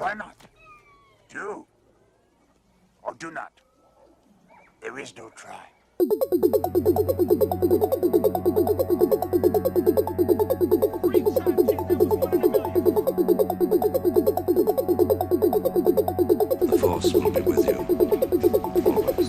Try not. Do. Or do not. There is no try. Great shot, kid. That was 1 in a million. The Force will be with you. Always.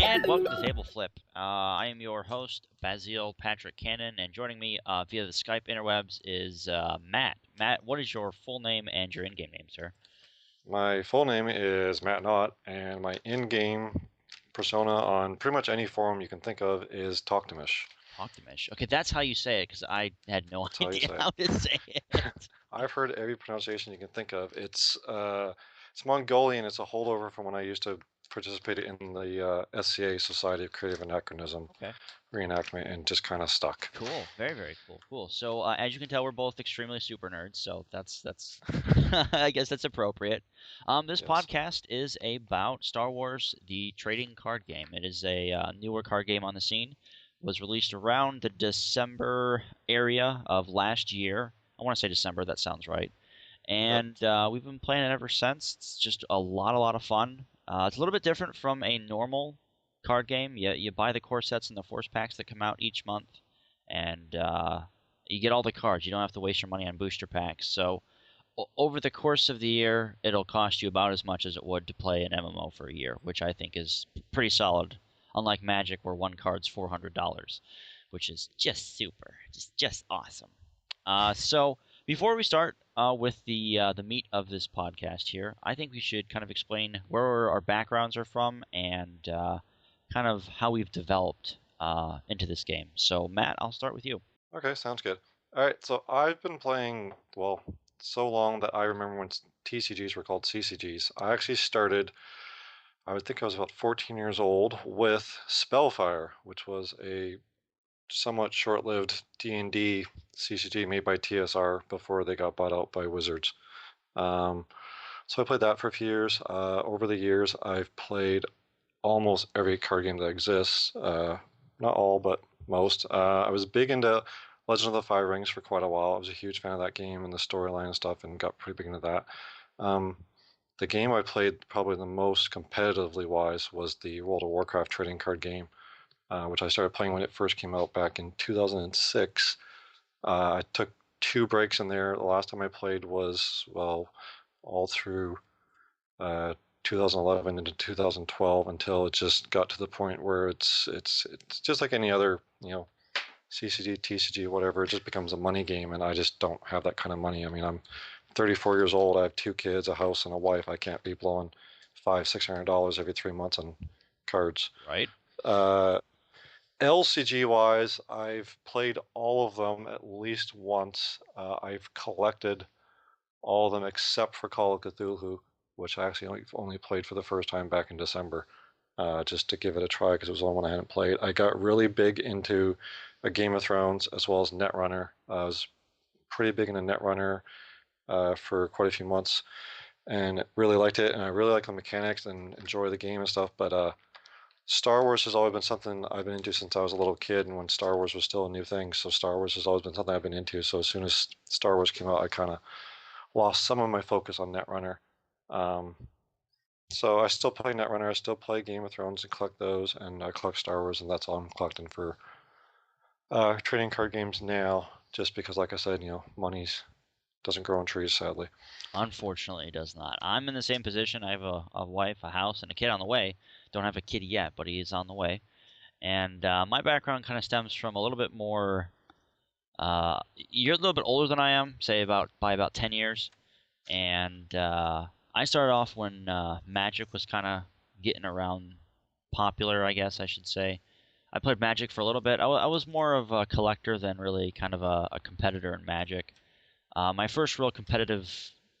And welcome to Table Flip. I am your host, Basil Patrick Cannon, and joining me via the Skype interwebs is Matt. Matt, what is your full name and your in-game name, sir? My full name is Matt Knott, and my in-game persona on pretty much any forum you can think of is Talktamish. Talktamish. Okay, that's how you say it, because I had no idea how to say it. I've heard every pronunciation you can think of. It's Mongolian. It's a holdover from when I used to participate in the SCA, Society of Creative Anachronism reenactment, and just kind of stuck. Cool. Very, very cool. Cool. So as you can tell, we're both extremely super nerds, so that's I guess that's appropriate. This podcast is about Star Wars, the trading card game. It is a newer card game on the scene. It was released around the December area of last year. I want to say December. That sounds right. And we've been playing it ever since. It's just a lot of fun. It's a little bit different from a normal card game. You buy the core sets and the force packs that come out each month, and you get all the cards. You don't have to waste your money on booster packs. So over the course of the year, it'll cost you about as much as it would to play an MMO for a year, which I think is pretty solid. Unlike Magic, where one card's $400, which is just super, just awesome. So before we start with the meat of this podcast here, I think we should kind of explain where our backgrounds are from and kind of how we've developed into this game. So Matt, I'll start with you. Okay, sounds good. All right, so I've been playing, well, so long that I remember when TCGs were called CCGs. I actually started, I would think I was about 14 years old, with Spellfire, which was a somewhat short-lived D&D CCG made by TSR before they got bought out by Wizards. So I played that for a few years. Over the years, I've played almost every card game that exists. Not all, but most. I was big into Legend of the Five Rings for quite a while. I was a huge fan of that game and the storyline and stuff, and got pretty big into that. The game I played probably the most competitively wise was the World of Warcraft trading card game, which I started playing when it first came out back in 2006. I took 2 breaks in there. The last time I played was, well, all through 2011 into 2012 until it just got to the point where it's just like any other, CCG, TCG, whatever. It just becomes a money game, and I just don't have that kind of money. I mean, I'm 34 years old. I have 2 kids, a house, and a wife. I can't be blowing $500-600 every 3 months on cards. Right. LCG wise, I've played all of them at least once. I've collected all of them except for Call of Cthulhu, which I actually only played for the first time back in December, just to give it a try because it was the only one I hadn't played. I got really big into a Game of Thrones as well as Netrunner. I was pretty big into Netrunner for quite a few months, and really liked it, and I really like the mechanics and enjoy the game and stuff, but Star Wars has always been something I've been into since I was a little kid, and when Star Wars was still a new thing. So Star Wars has always been something I've been into. So as soon as Star Wars came out, I kind of lost some of my focus on Netrunner. So I still play Netrunner, I still play Game of Thrones and collect those, and I collect Star Wars, and that's all I'm collecting for trading card games now, just because, like I said, money doesn't grow on trees, sadly. Unfortunately, it does not. I'm in the same position. I have a wife, a house, and a kid on the way. Don't have a kid yet, but he is on the way. And my background kind of stems from a little bit more. You're a little bit older than I am, say by about 10 years. And I started off when Magic was kind of getting around popular, I guess I should say. I played Magic for a little bit. I was more of a collector than really kind of a competitor in Magic. My first real competitive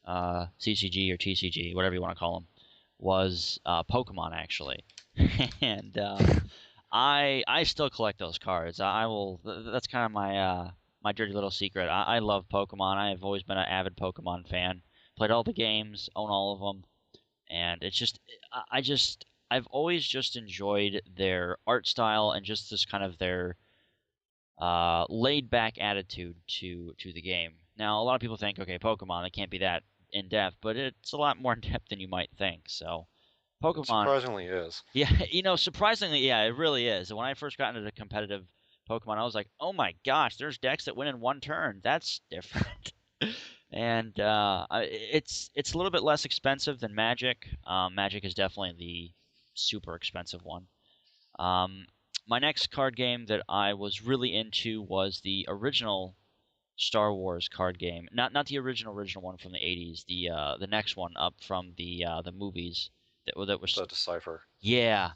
CCG or TCG, whatever you want to call them, was Pokemon, actually. And I still collect those cards. I will. That's kind of my dirty little secret. I love Pokemon. I have always been an avid Pokemon fan. Played all the games, own all of them, and it's just I've always just enjoyed their art style and just this kind of their laid back attitude to the game. Now, a lot of people think, okay, Pokemon, it can't be that in depth, but it's a lot more in depth than you might think. So, It Pokemon, surprisingly is. yeah, surprisingly, yeah, it really is. When I first got into the competitive Pokemon, I was like, oh my gosh, there's decks that win in one turn. That's different. And it's a little bit less expensive than Magic. Magic is definitely the super expensive one. Um, my next card game that I was really into was the original Star Wars card game. Not the original one from the 80s. The next one up from the movies that was The Decipher. yeah,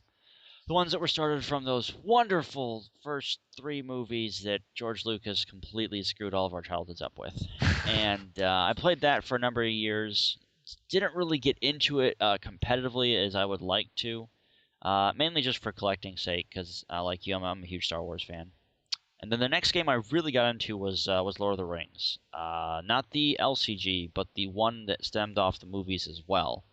the ones that were started from those wonderful first three movies that George Lucas completely screwed all of our childhoods up with. And I played that for a number of years. Didn't really get into it competitively as I would like to. Mainly just for collecting's sake, because like you, I'm a huge Star Wars fan. And then the next game I really got into was Lord of the Rings. Not the LCG, but the one that stemmed off the movies as well.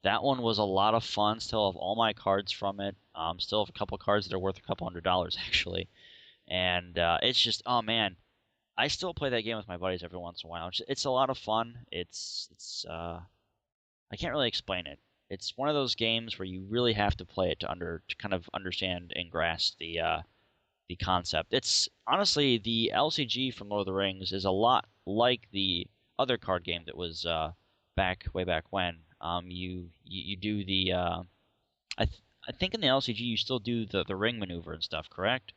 That one was a lot of fun. Still have all my cards from it. Still have a couple cards that are worth a couple $100 actually. And it's just, oh man, I still play that game with my buddies every once in a while. It's a lot of fun. It's I can't really explain it. It's one of those games where you really have to play it to kind of understand and grasp the concept. It's honestly the LCG from Lord of the Rings is a lot like the other card game that was way back when. You do the I think in the LCG you still do the ring maneuver and stuff, correct?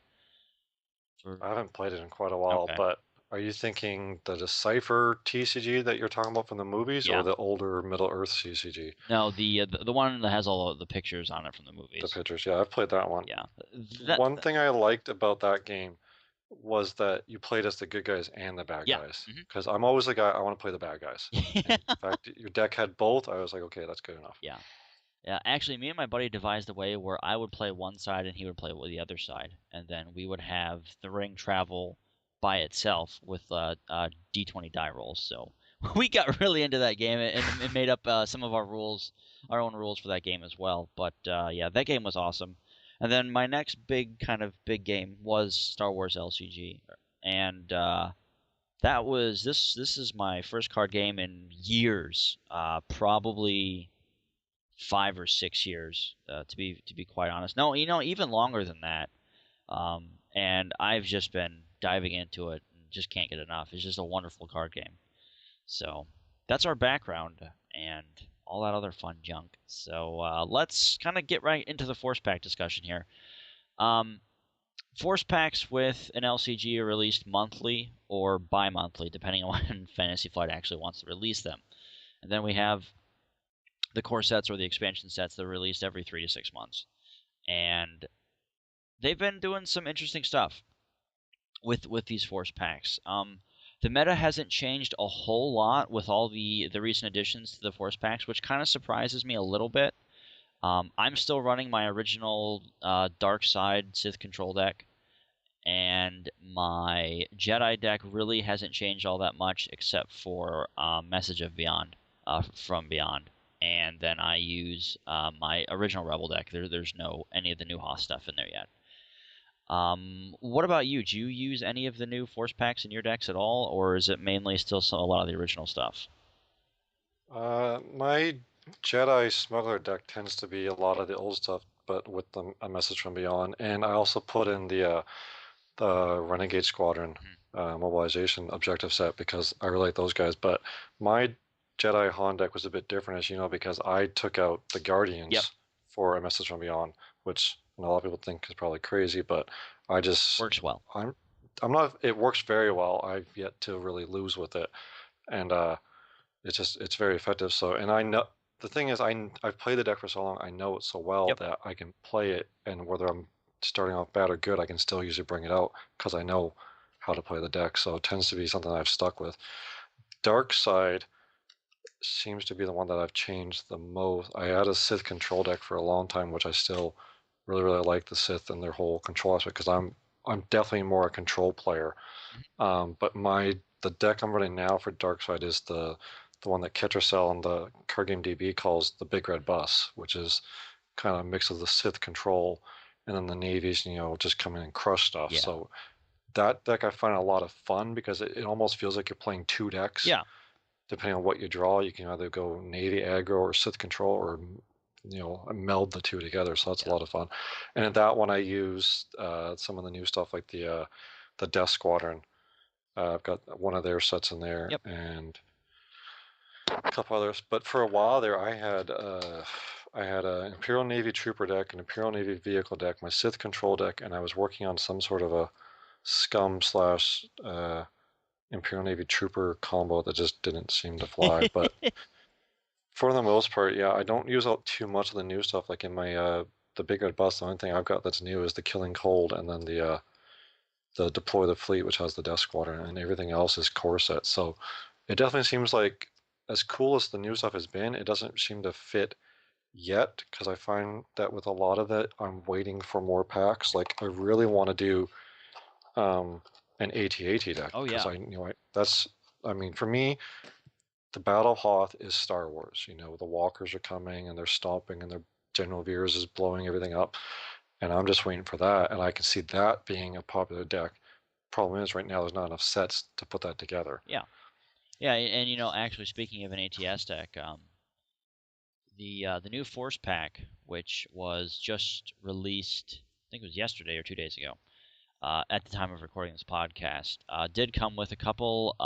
I haven't played it in quite a while, Okay. but are you thinking the Decipher TCG that you're talking about from the movies, Yeah. or the older Middle Earth CCG? No, the one that has all the pictures on it from the The movies. pictures, yeah, I've played that one. Yeah. One thing I liked about that game was that you played as the good guys and the bad Yeah. guys. Mhm. Because I'm always the guy, I want to play the bad guys. And the fact that your deck had both, I was like, okay, that's good enough. Yeah. Yeah, actually, me and my buddy devised a way where I would play one side and he would play with the other side, and then we would have the ring travel by itself with D20 die rolls. So we got really into that game and made up some of our rules, our own rules for that game as well. But yeah, that game was awesome. And then my next big game was Star Wars LCG, and this is my first card game in years, probably 5 or 6 years, to be quite honest. No, even longer than that. And I've just been diving into it and just can't get enough. It's just a wonderful card game. So that's our background and all that other fun junk. So let's kind of get right into the force pack discussion here. Force packs with an LCG are released monthly or bi-monthly, depending on when Fantasy Flight actually wants to release them. And then we have the core sets or the expansion sets that are released every 3 to 6 months. And they've been doing some interesting stuff with these force packs. The meta hasn't changed a whole lot with all the recent additions to the force packs, which kind of surprises me a little bit. I'm still running my original Dark Side Sith control deck, and my Jedi deck really hasn't changed all that much except for Message of Beyond from Beyond. And then I use my original Rebel deck. There's no any of the new Hoth stuff in there yet. What about you? Do you use any of the new force packs in your decks at all, or is it mainly still a lot of the original stuff? My Jedi Smuggler deck tends to be a lot of the old stuff, but with a message from beyond. And I also put in the Renegade Squadron mobilization objective set because I really like those guys. But my Jedi Han deck was a bit different, as you know, because I took out the Guardians for a message from beyond, which a lot of people think is probably crazy, but I just Works well. I'm not. It works very well. I've yet to really lose with it, and it's very effective. So, and I know the thing is, I've played the deck for so long, I know it so well that I can play it, and whether I'm starting off bad or good, I can still usually bring it out because I know how to play the deck. So it tends to be something I've stuck with. Dark Side seems to be the one that I've changed the most. I had a Sith control deck for a long time, which I still really like the Sith and their whole control aspect because I'm definitely more a control player. But the deck I'm running now for Dark Side is the one that Ketracel and the card game DB calls the Big Red Bus, which is kind of mix of the Sith control, and then the navies, just come in and crush stuff. Yeah. So that deck I find a lot of fun because it almost feels like you're playing 2 decks. Yeah. Depending on what you draw, you can either go Navy aggro or Sith control, or meld the 2 together. So that's a lot of fun. And in that one, I used some of the new stuff like the Death Squadron. I've got one of their sets in there, Yep. and a couple others. But for a while there, I had an Imperial Navy Trooper deck, an Imperial Navy Vehicle deck, my Sith control deck, and I was working on some sort of a Scum slash Imperial Navy Trooper combo that just didn't seem to fly. But for the most part, yeah, I don't use out too much of the new stuff. Like in my the Big Red Bus, the only thing I've got that's new is the Killing Cold, and then the Deploy the Fleet, which has the Death Squadron, and everything else is core set. So it definitely seems like, as cool as the new stuff has been, it doesn't seem to fit yet, because I find that with a lot of it, I'm waiting for more packs. Like I really want to do an AT-AT deck. Oh, because yeah. I mean, for me, the Battle of Hoth is Star Wars. The walkers are coming and they're stomping and their General Veers is blowing everything up, and I'm just waiting for that. And I can see that being a popular deck. Problem is, right now there's not enough sets to put that together. Yeah. Yeah, and actually, speaking of an ATS deck, the new Force Pack, which was just released, I think it was yesterday or 2 days ago, at the time of recording this podcast, did come with a couple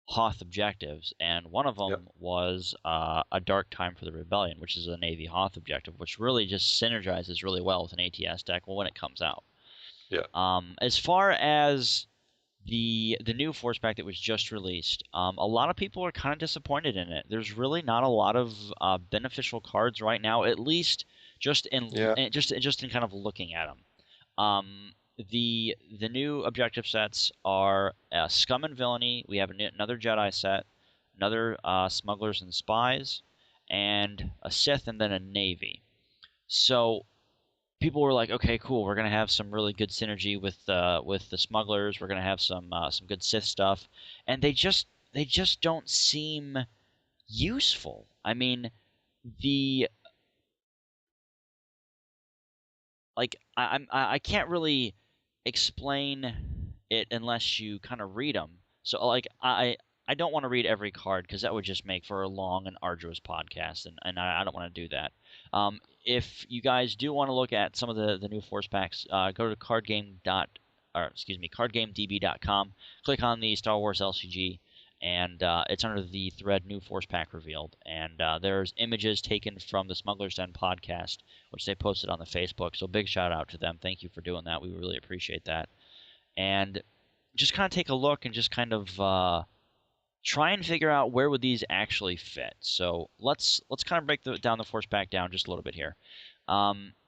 Hoth objectives, and one of them Yep. was a Dark Time for the Rebellion, which is a Navy Hoth objective, which really just synergizes really well with an ATS deck when it comes out. Yeah. As far as the new Force Pack that was just released, a lot of people are kind of disappointed in it. There's really not a lot of beneficial cards right now, at least just in just in kind of looking at them. The new objective sets are Scum and Villainy. We have another Jedi set, another Smugglers and Spies, and a Sith, and then a Navy. So people were like, okay, cool, we're gonna have some really good synergy with the Smugglers. We're gonna have some good Sith stuff, and they just don't seem useful. I mean, I can't really explain it unless you kind of read them. So like I don't want to read every card because that would just make for a long and arduous podcast, and I don't want to do that. If you guys do want to look at some of the new Force Packs, go to cardgamedb.com, click on the Star Wars LCG, and it's under the thread New Force Pack Revealed. And there's images taken from the Smuggler's Den podcast, which they posted on the Facebook. So big shout out to them. Thank you for doing that. We really appreciate that. And just kind of take a look and just kind of try and figure out where would these actually fit. So let's kind of break down the Force Pack down just a little bit here.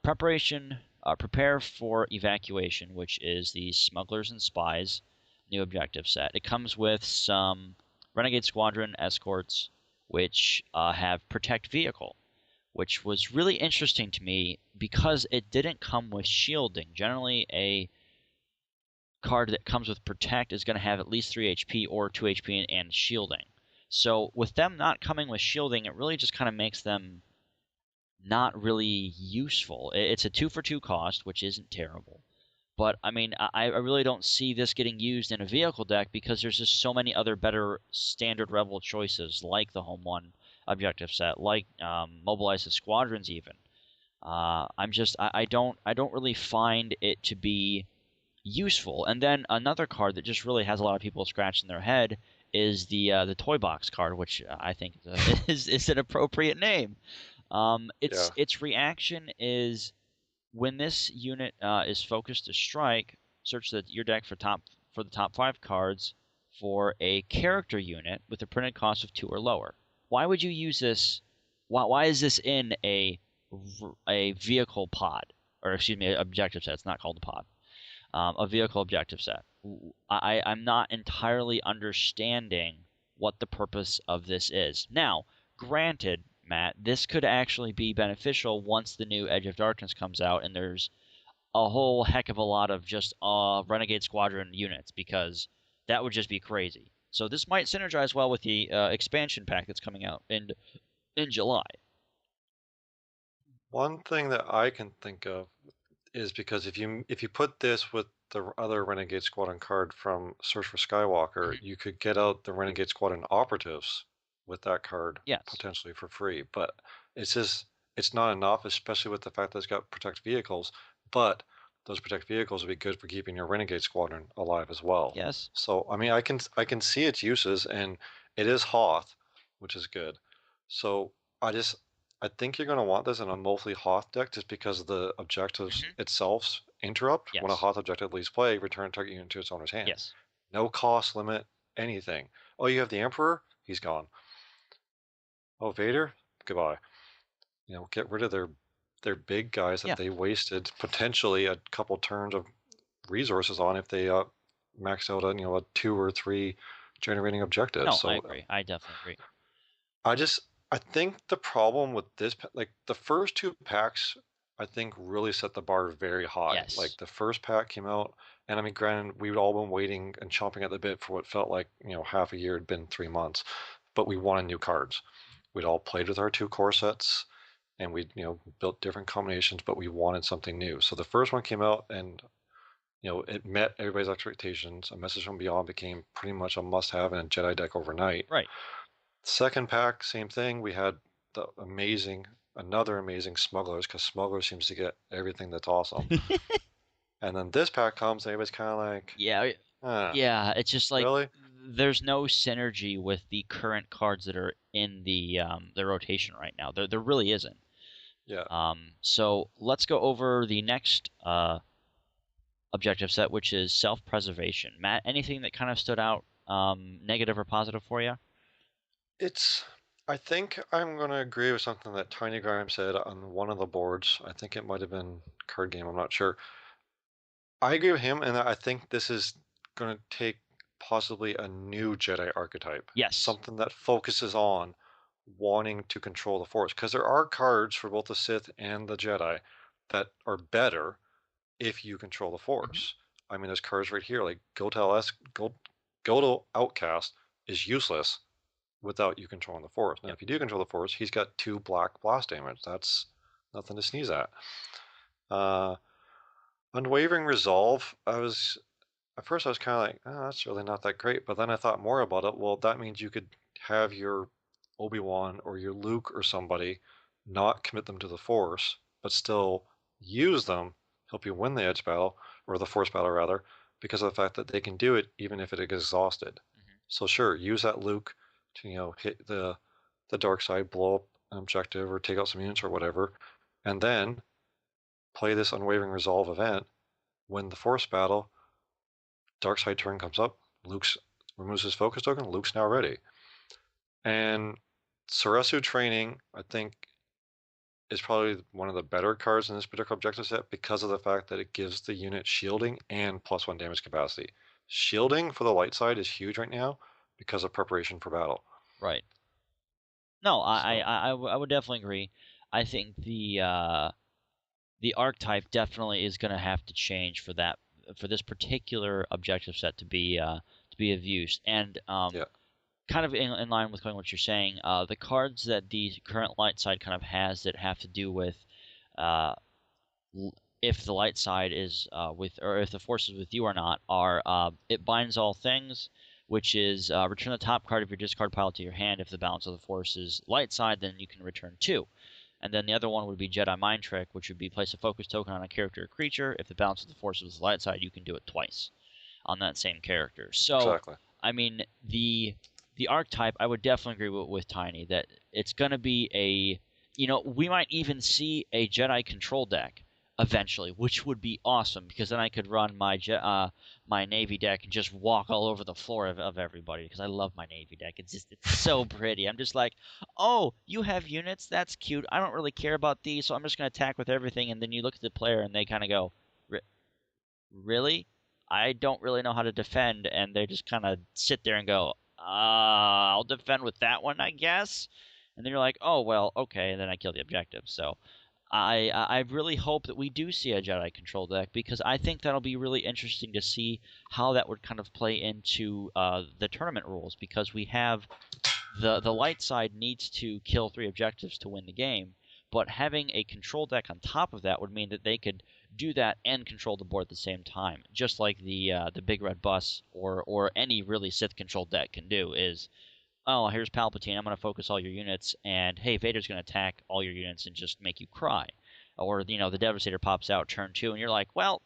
Prepare for Evacuation, which is the Smugglers and Spies new objective set. It comes with some Renegade Squadron escorts, which have Protect Vehicle, which was really interesting to me because it didn't come with shielding. Generally, a card that comes with Protect is going to have at least 3 HP or 2 HP and shielding. So with them not coming with shielding, it really just kind of makes them not really useful. It's a 2-for-2 cost, which isn't terrible. But, I mean, I really don't see this getting used in a vehicle deck because there's just so many other better standard Rebel choices, like the Home 1 objective set, like Mobilize the Squadrons even. I don't really find it to be useful. And then another card that just really has a lot of people scratching their head is the Toy Box card, which I think is an appropriate name. Its reaction is, when this unit is focused to strike, search your deck for the top 5 cards for a character unit with a printed cost of 2 or lower. Why would you use this? Why is this in a vehicle pod, or excuse me, objective set? It's not called a pod. A vehicle objective set. I'm not entirely understanding what the purpose of this is. Now, granted, Matt, this could actually be beneficial once the new Edge of Darkness comes out and there's a whole heck of a lot of just Renegade Squadron units, because that would just be crazy. So this might synergize well with the expansion pack that's coming out in July. One thing that I can think of is because if you put this with the other Renegade Squadron card from Search for Skywalker, Mhm. you could get out the Renegade Squadron operatives with that card Yes. potentially for free. But it's just it's not enough, especially with the fact that it's got protect vehicles. But those protect vehicles would be good for keeping your Renegade Squadron alive as well. Yes. So I mean, I can see its uses, and it is Hoth, which is good. So I just I think you're going to want this in a mostly Hoth deck just because the objectives Mhm. itself interrupt. When a Yes. Hoth objective leaves play, return target unit to its owner's hand. Yes. No cost limit, anything. Oh, you have the Emperor? He's gone. Oh, Vader? Goodbye. Get rid of their big guys that Yeah. they wasted potentially a couple turns of resources on if they maxed out a 2 or 3 generating objective. No, I So agree. I definitely agree. I just I think the problem with this like the first 2 packs I think really set the bar very high. Yes. Like the first pack came out, and I mean, granted, we'd all been waiting and chomping at the bit for what felt like half a year had been 3 months, but we wanted new cards. We'd all played with our 2 core sets, and we'd built different combinations, but we wanted something new. So the first one came out, and it met everybody's expectations. A Message from Beyond became pretty much a must-have in a Jedi deck overnight. Right. Second pack, same thing. We had another amazing Smugglers, because Smugglers seems to get everything that's awesome. And then this pack comes, and everybody's kind of like, Yeah. ah, Yeah. It's just like really? there's no synergy with the current cards that are in the rotation right now. There really isn't. Yeah. So let's go over the next objective set, which is self-preservation. Matt, anything that kind of stood out, negative or positive for you? I think I'm going to agree with something that Tiny Graham said on one of the boards. I think it might have been Card Game, I'm not sure. I agree with him, and I think this is going to take possibly a new Jedi archetype. Yes. Something that focuses on wanting to control the Force. Because there are cards for both the Sith and the Jedi that are better if you control the Force. I mean, there's cards right here, like Goto Outcast is useless without you controlling the Force. Now, Yep. if you do control the Force, he's got 2 black blast damage. That's nothing to sneeze at. Unwavering Resolve, at first I was kind of like, oh, that's really not that great. But then I thought more about it. Well, that means you could have your Obi-Wan or your Luke or somebody not commit them to the Force, but still use them, help you win the Edge battle, or the Force battle rather, because of the fact that they can do it even if it is exhausted. So sure, use that Luke to hit the dark side, blow up an objective, or take out some units or whatever, and then play this Unwavering Resolve event, win the Force battle, dark side turn comes up, Luke's removes his focus token, Luke's now ready. And Sarasu Training, I think, is probably one of the better cards in this particular objective set because of the fact that it gives the unit shielding and +1 damage capacity. Shielding for the light side is huge right now because of preparation for battle. Right. No, So, I would definitely agree. I think the archetype definitely is going to have to change for this particular objective set to be of use. And yeah, kind of in line with what you're saying, the cards that the current light side kind of has that have to do with uh, if the light side is or if the force is with you or not are it binds all things, which is return the top card of your discard pile to your hand. If the balance of the force is light side, then you can return 2. And then the other one would be Jedi Mind Trick, which would be place a focus token on a character or creature. If the balance of the force is light side, you can do it twice on that same character. So, exactly. I mean, the archetype, I would definitely agree with Tiny that it's going to be we might even see a Jedi control deck eventually, which would be awesome because then I could run my my Navy deck and just walk all over the floor of everybody because I love my Navy deck. It's so pretty. I'm just like, oh, you have units? That's cute. I don't really care about these, so I'm just going to attack with everything. And then you look at the player and they kind of go, really? I don't really know how to defend, and they just kind of sit there and go, I'll defend with that one, I guess. And then you're like, oh, well, okay, and then I kill the objective. So I really hope that we do see a Jedi control deck because I think that'll be really interesting to see how that would kind of play into the tournament rules because we have the light side needs to kill 3 objectives to win the game, but having a control deck on top of that would mean that they could do that and control the board at the same time, just like the big red bus or any really Sith controlled deck can do. Is, oh, here's Palpatine, I'm going to focus all your units, and hey, Vader's going to attack all your units and just make you cry. Or, the Devastator pops out turn 2, and you're like, well,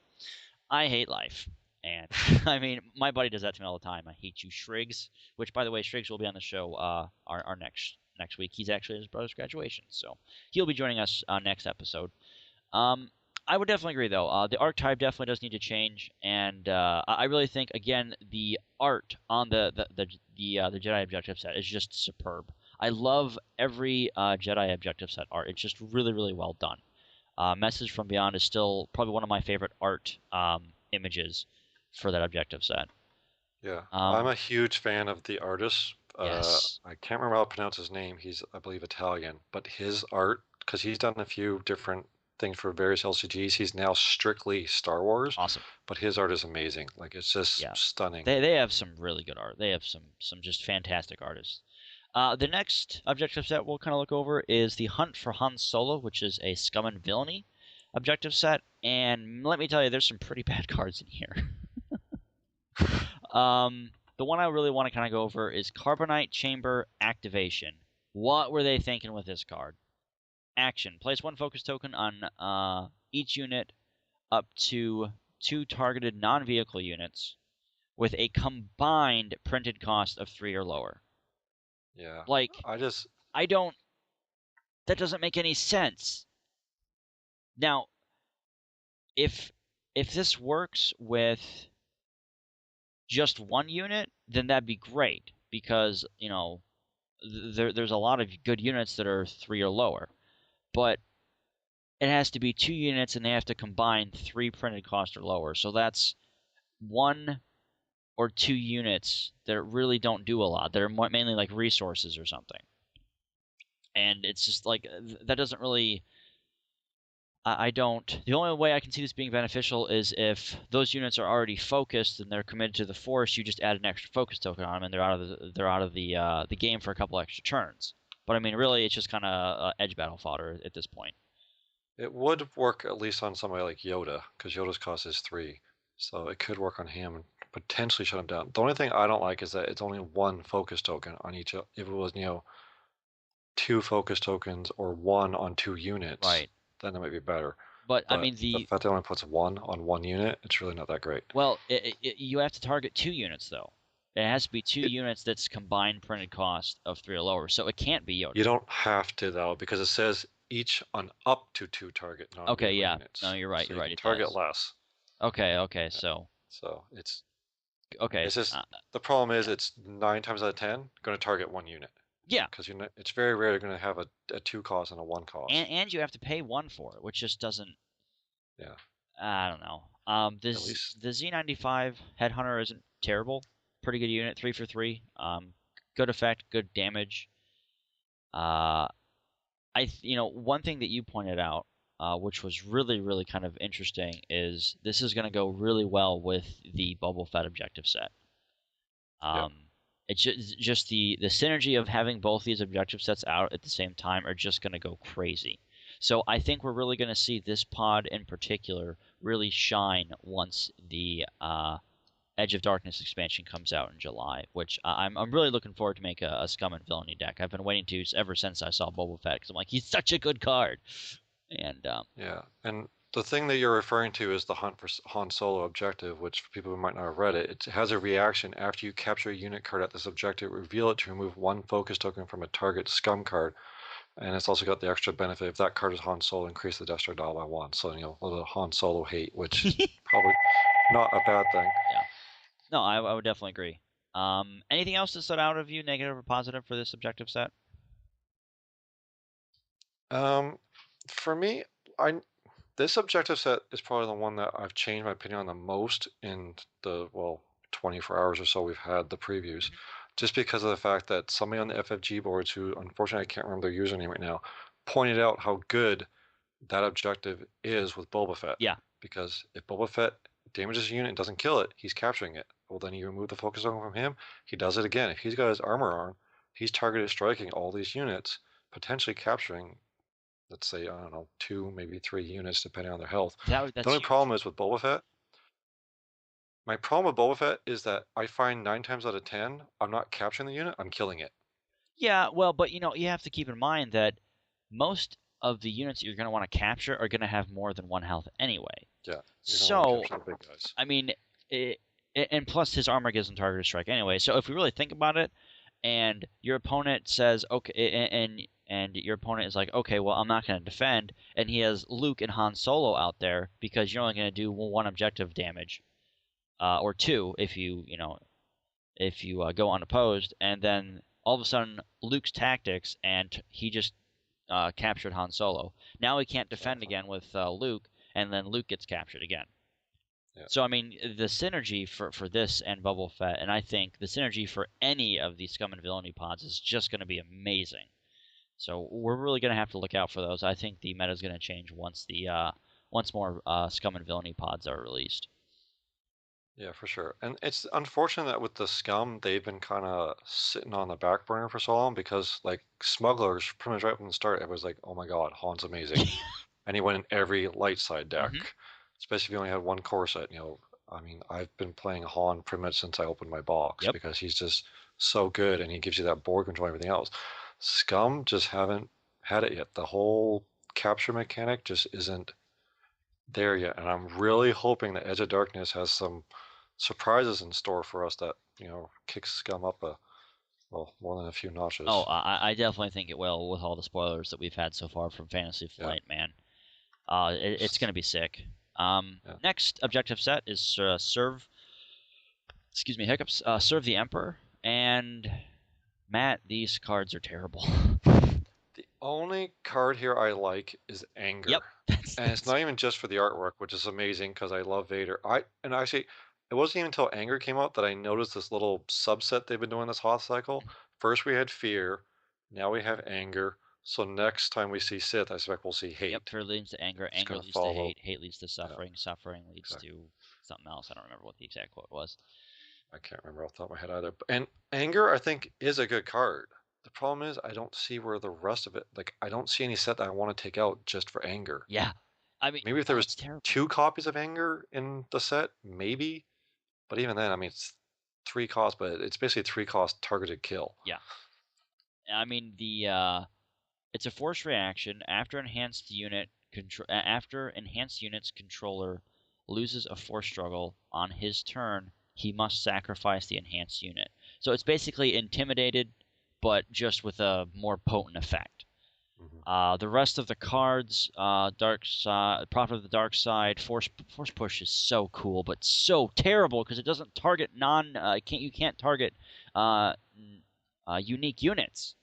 I hate life. And, I mean, my buddy does that to me all the time. I hate you, Shriggs. Which, by the way, Shriggs will be on the show our next week. He's actually at his brother's graduation, so he'll be joining us next episode. I would definitely agree, though. The archetype definitely does need to change, and I really think, again, the art on the Jedi objective set is just superb. I love every Jedi objective set art. It's just really, really well done. Message from Beyond is still probably one of my favorite art images for that objective set. Yeah, I'm a huge fan of the artist. Yes. I can't remember how to pronounce his name. He's, I believe, Italian. But his art, because he's done a few different things for various LCGs, he's now strictly Star Wars. Awesome. But his art is amazing. Like, it's just stunning. They have some really good art. They have some just fantastic artists. The next objective set we'll kind of look over is the Hunt for Han Solo, which is a Scum and Villainy objective set. And let me tell you, there's some pretty bad cards in here. The one I really want to kind of go over is Carbonite Chamber Activation. What were they thinking with this card? Action. Place 1 focus token on each unit up to 2 targeted non-vehicle units with a combined printed cost of 3 or lower. Yeah. Like, that doesn't make any sense. Now, if this works with just 1 unit, then that'd be great, because, there's a lot of good units that are 3 or lower. But it has to be 2 units, and they have to combine 3 printed cost or lower. So that's 1 or 2 units that really don't do a lot. They're mainly like resources or something. And it's just like, that doesn't really... The only way I can see this being beneficial is if those units are already focused and they're committed to the Force. You just add an extra focus token on them, and they're out of the game for a couple extra turns. But I mean, really, it's just kind of edge battle fodder at this point. It would work at least on somebody like Yoda, because Yoda's cost is 3, so it could work on him and potentially shut him down. The only thing I don't like is that it's only 1 focus token on each. If it was 2 focus tokens or 1 on 2 units, right, then it might be better. But I But mean, the fact that it only puts 1 on 1 unit, it's really not that great. Well, you have to target 2 units though. It has to be 2 units that's combined printed cost of 3 or lower, so it can't be Yoda. You don't have to, though, because it says each on up to 2 target non-vehicle Okay, yeah. units. No, you're right. So You're right. You It can target does. less. Okay. So it's okay. It's just the problem is it's 9 times out of 10 going to target 1 unit. Yeah. Because it's very rare you're going to have a 2 cost and a 1 cost. And you have to pay 1 for it, which just doesn't. Yeah. I don't know. The Z95 Headhunter isn't terrible. Pretty good unit, 3 for 3. Good effect, good damage. One thing that you pointed out, which was really, really kind of interesting, is this is going to go really well with the Boba Fett objective set. It's just the synergy of having both these objective sets out at the same time are just going to go crazy. So I think we're really going to see this pod in particular really shine once the Edge of Darkness expansion comes out in July, which I'm really looking forward to make a Scum and Villainy deck. I've been waiting to ever since I saw Boba Fett, because I'm like, he's such a good card. And yeah, and the thing that you're referring to is the Hunt for Han Solo objective, which for people who might not have read it, it has a reaction after you capture a unit card at this objective, reveal it to remove 1 focus token from a target Scum card. And it's also got the extra benefit, if that card is Han Solo, increase the Death Star dial by 1. So, a little Han Solo hate, which is probably not a bad thing. Yeah. No, I would definitely agree. Anything else that stood out of you, negative or positive, for this objective set? For me, this objective set is probably the one that I've changed my opinion on the most in the 24 hours or so we've had the previews. Just because of the fact that somebody on the FFG boards, who unfortunately I can't remember their username right now, pointed out how good that objective is with Boba Fett. Yeah. Because if Boba Fett damages a unit and doesn't kill it, he's capturing it. Well, then you remove the focus token from him, he does it again. If he's got his armor on, he's targeted striking all these units, potentially capturing let's say, I don't know, 2, maybe 3 units, depending on their health. That's The only huge. problem is with Boba Fett. My problem with Boba Fett is that I find 9 times out of 10, I'm not capturing the unit, I'm killing it. Yeah, well, but you have to keep in mind that most of the units that you're going to want to capture are going to have more than 1 health anyway. Yeah, you're gonna So, want to capture the big guys. I mean, and plus his armor gives him targeted strike anyway. So if we really think about it, and your opponent says okay, and your opponent is like, okay, well, I'm not going to defend, and he has Luke and Han Solo out there because you're only going to do 1 objective damage, or 2 if you go unopposed, and then all of a sudden Luke's tactics and he just captured Han Solo. Now he can't defend again with Luke, and then Luke gets captured again. Yeah. So, I mean, the synergy for this and Boba Fett, and I think the synergy for any of these Scum and Villainy pods is just going to be amazing. So we're really going to have to look out for those. I think the meta is going to change once more Scum and Villainy pods are released. Yeah, for sure. And it's unfortunate that with the Scum, they've been kind of sitting on the back burner for so long because, like, Smugglers, pretty much right from the start, it was like, oh my god, Han's amazing. And he went in every light side deck, especially if you only had 1 core set. I mean, I've been playing Han pretty much since I opened my box because he's just so good and he gives you that board control and everything else. Scum just haven't had it yet. The whole capture mechanic just isn't there yet. And I'm really hoping that Edge of Darkness has some surprises in store for us that kicks Scum up more than a few notches. Oh, I definitely think it will with all the spoilers that we've had so far from Fantasy Flight, man. It's going to be sick. Next objective set is serve. Excuse me, hiccups. Serve the Emperor, and Matt, these cards are terrible. The only card here I like is Anger. Yep. And it's not even just for the artwork, which is amazing because I love Vader. And actually, it wasn't even until Anger came out that I noticed this little subset they've been doing this Hoth cycle. First we had Fear, now we have Anger. So next time we see Sith, I suspect we'll see Hate. Yep, fear leads to anger, anger leads to hate, hate leads to suffering, suffering leads to something else. I don't remember what the exact quote was. I can't remember off the top of my head either. And Anger, I think, is a good card. The problem is I don't see where the rest of it, like, I don't see any set that I want to take out just for Anger. Yeah. I mean, maybe if there was 2 copies of Anger in the set, maybe. But even then, I mean, it's 3 cost, but it's basically 3 cost targeted kill. Yeah. I mean, it's a force reaction after enhanced unit's controller loses a force struggle on his turn, he must sacrifice the enhanced unit. So it's basically intimidated, but just with a more potent effect. The rest of the cards, Dark Side, Prophet of the Dark Side, Force Push is so cool, but so terrible because it doesn't target you can't target unique units.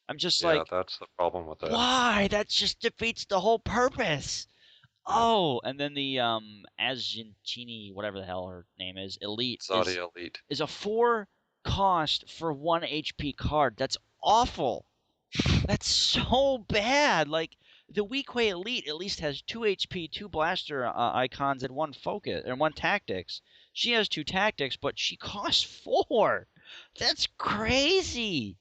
I'm just like, that's the problem with that. Why? That just defeats the whole purpose. Oh, and then the Azjintini, whatever the hell her name is, Elite. Zadia Elite is a 4 cost for 1 HP card. That's awful. That's so bad. Like, the Weequay Elite at least has 2 HP, 2 blaster icons, and 1 focus and 1 tactics. She has 2 tactics, but she costs 4. That's crazy.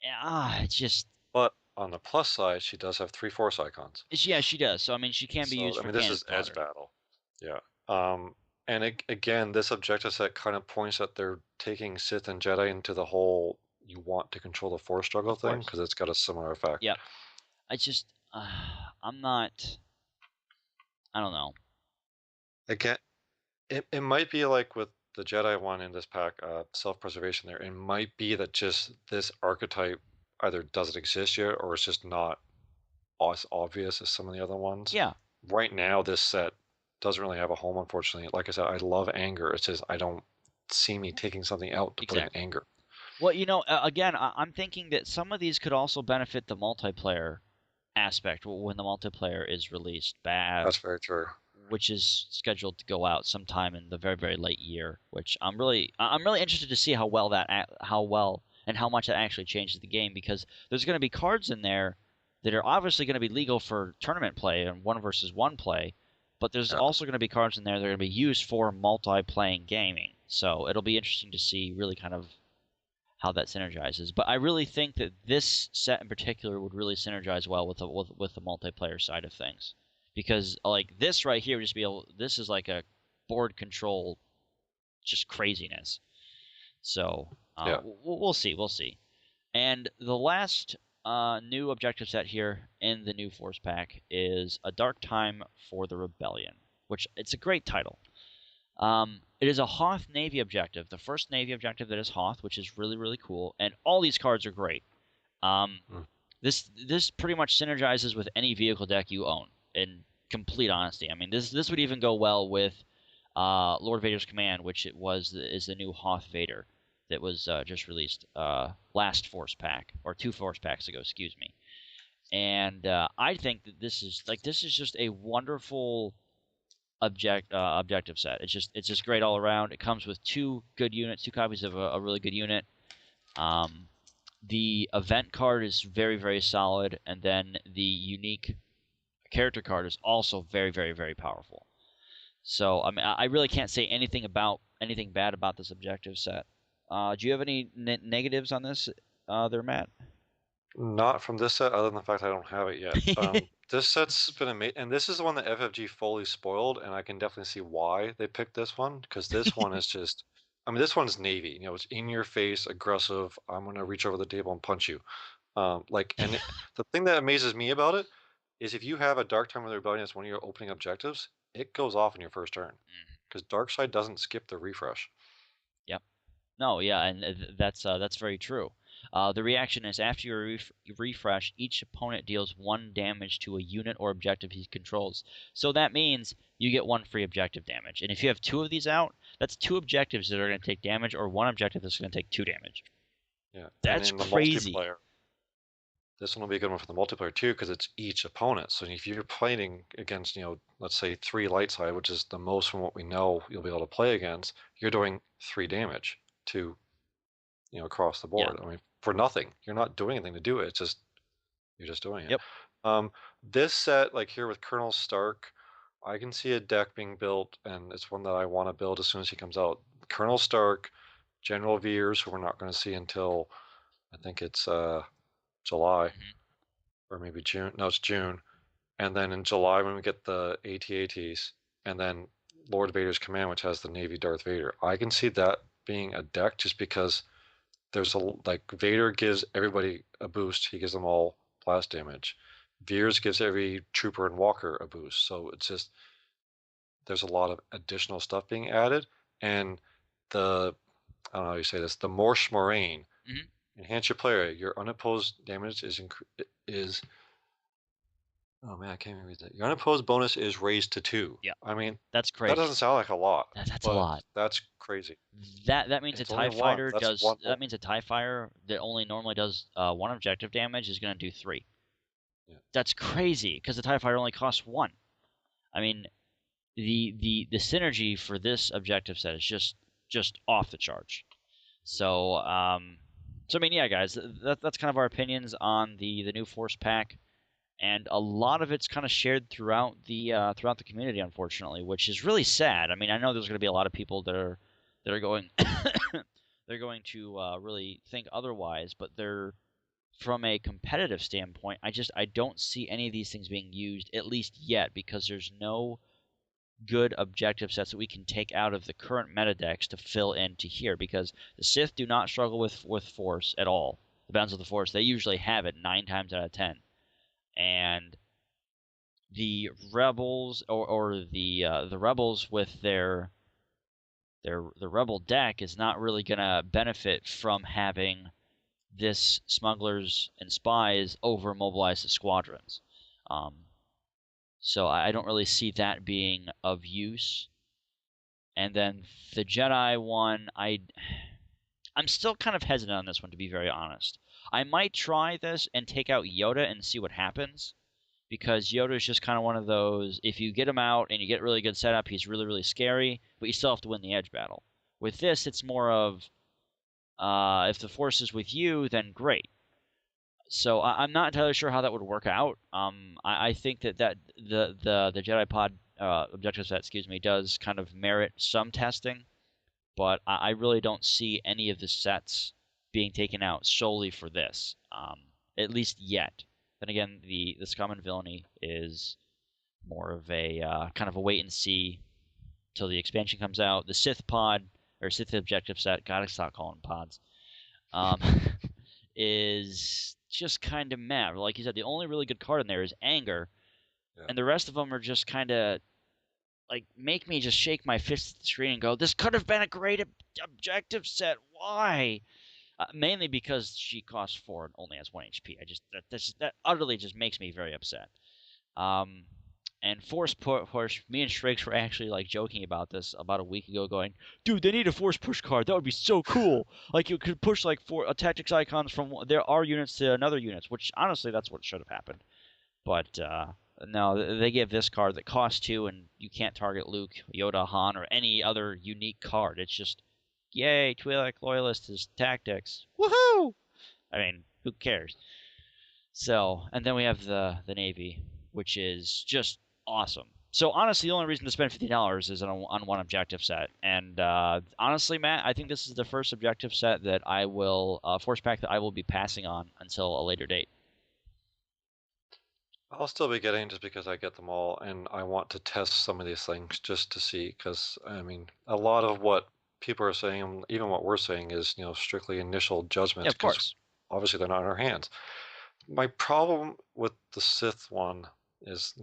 It's just. But on the plus side, she does have 3 force icons. Yeah, she does. So I mean, she can be used. I mean, this is edge battle. Yeah. And again, this objective set kind of points that they're taking Sith and Jedi into the whole you want to control the force struggle thing because it's got a similar effect. Yeah. I just, I'm not. I don't know. Again, it might be like with the Jedi one in this pack, self-preservation there. It might be that just this archetype either doesn't exist yet or it's just not as obvious as some of the other ones. Yeah. Right now, this set doesn't really have a home, unfortunately. Like I said, I love Anger. It's just I don't see me taking something out to put in Anger. Well, again, I'm thinking that some of these could also benefit the multiplayer aspect when the multiplayer is released. That's very true. Which is scheduled to go out sometime in the very, very late year. Which I'm really interested to see how well and how much that actually changes the game, because there's going to be cards in there that are obviously going to be legal for tournament play and 1-versus-1 play, but there's also going to be cards in there that are going to be used for multi-playing gaming. So it'll be interesting to see really kind of how that synergizes. But I really think that this set in particular would really synergize well with the multiplayer side of things, because like this right here would just be this is like a board control, just craziness. So Yeah. we'll see, we'll see. And the last new objective set here in the new Force Pack is A Dark Time for the Rebellion, which it's a great title. It is a Hoth Navy objective, the first Navy objective that is Hoth, which is really, really cool, and all these cards are great. This pretty much synergizes with any vehicle deck you own, in complete honesty. I mean, this would even go well with Lord Vader's Command, which is the new Hoth Vader that was just released last Force Pack, or 2 Force Packs ago, excuse me. And I think that this is just a wonderful objective set. It's just great all around. It comes with 2 good units, 2 copies of a really good unit. The event card is very, very solid, and then the unique character card is also very, very, very powerful. So I mean, I really can't say anything bad about this objective set. Do you have any negatives on this, there, Matt? Not from this set, other than the fact I don't have it yet. This set's been amazing, and this is the one that FFG fully spoiled, and I can definitely see why they picked this one, because this one is just, I mean, this one's Navy. You know, it's in your face, aggressive. I'm gonna reach over the table and punch you. The thing that amazes me about it is if you have a Dark Time of the Rebellion as one of your opening objectives, it goes off in your first turn, because Darkseid doesn't skip the refresh. Yep. No, yeah, and that's very true. The reaction is after you refresh, each opponent deals 1 damage to a unit or objective he controls. So that means you get 1 free objective damage. And if you have 2 of these out, that's 2 objectives that are going to take damage, or 1 objective that's going to take 2 damage. Yeah, That's and in crazy. The multiplayer, this one will be a good one for the multiplayer too, because it's each opponent. So if you're playing against, let's say 3 light side, which is the most from what we know you'll be able to play against, you're doing 3 damage to, across the board. Yeah. I mean, for nothing. You're not doing anything to do it. It's just you're just doing it. Yep. This set, like here with Colonel Stark, I can see a deck being built, and it's one that I want to build as soon as he comes out. Colonel Stark, General Veers, who we're not going to see until I think it's July, or maybe June. No, it's June. And then in July when we get the AT-ATs, and then Lord Vader's Command, which has the Navy Darth Vader. I can see that being a deck just because there's Vader gives everybody a boost. He gives them all blast damage. Veers gives every trooper and walker a boost. So it's just there's a lot of additional stuff being added, and I don't know how you say this, the Morsh Moraine. Enhance your player. Your unopposed damage is oh man, I can't even read that. Your unopposed bonus is raised to 2. Yeah. I mean, that's crazy. That doesn't sound like a lot. That's a lot. That's crazy. That means a TIE fighter does. That means a TIE fighter that only normally does 1 objective damage is going to do 3. Yeah. That's crazy because the TIE fighter only costs 1. I mean, the synergy for this objective set is just off the charts. So I mean, yeah, guys, that's kind of our opinions on the new Force Pack, and a lot of it's kind of shared throughout the community, unfortunately, which is really sad. I mean, I know there's going to be a lot of people that are going they're going to really think otherwise, but they're from a competitive standpoint. I don't see any of these things being used, at least yet, because there's no good objective sets that we can take out of the current meta decks to fill into here, because the Sith do not struggle with Force at all. The Bounds of the Force, they usually have it 9 times out of 10. And the Rebels or the Rebels with the Rebel deck is not really gonna benefit from having this smugglers and spies over mobilize the squadrons. So I don't really see that being of use. And then the Jedi one, I'm still kind of hesitant on this one, to be very honest. I might try this and take out Yoda and see what happens, because Yoda is just kind of one of those, if you get him out and you get really good setup, he's really, really scary, but you still have to win the edge battle. With this, it's more of, if the Force is with you, then great. So I'm not entirely sure how that would work out. I think that the Jedi Pod objective set, does kind of merit some testing, but I really don't see any of the sets being taken out solely for this, at least yet. Then again, the Scum and Villainy is more of a kind of a wait and see till the expansion comes out. The Sith pod or Sith objective set, gotta stop calling them pods, is just kind of meh. Like you said, the only really good card in there is Anger, and the rest of them are just kind of like make me just shake my fist at the screen and go, "This could have been a great objective set. Why?" Mainly because she costs 4 and only has 1 HP. That utterly just makes me very upset. And force push. Me and Shrakes were actually like joking about this about a week ago, going, "Dude, they need a force push card. That would be so cool. Like you could push like 4 tactics icons from our units to another units." Which honestly, that's what should have happened. But no, they give this card that costs 2, and you can't target Luke, Yoda, Han, or any other unique card. It's just, yay, Twi'lek Loyalist is tactics. Woohoo! I mean, who cares? So, and then we have the Navy, which is just awesome. So honestly, the only reason to spend $50 is on one objective set. And honestly, Matt, I think this is the first objective set that I will force pack that I will be passing on until a later date. I'll still be getting just because I get them all, and I want to test some of these things just to see. Because I mean, a lot of what people are saying, and even what we're saying, is strictly initial judgments. Yeah, of course. Obviously, they're not in our hands. My problem with the Sith one is,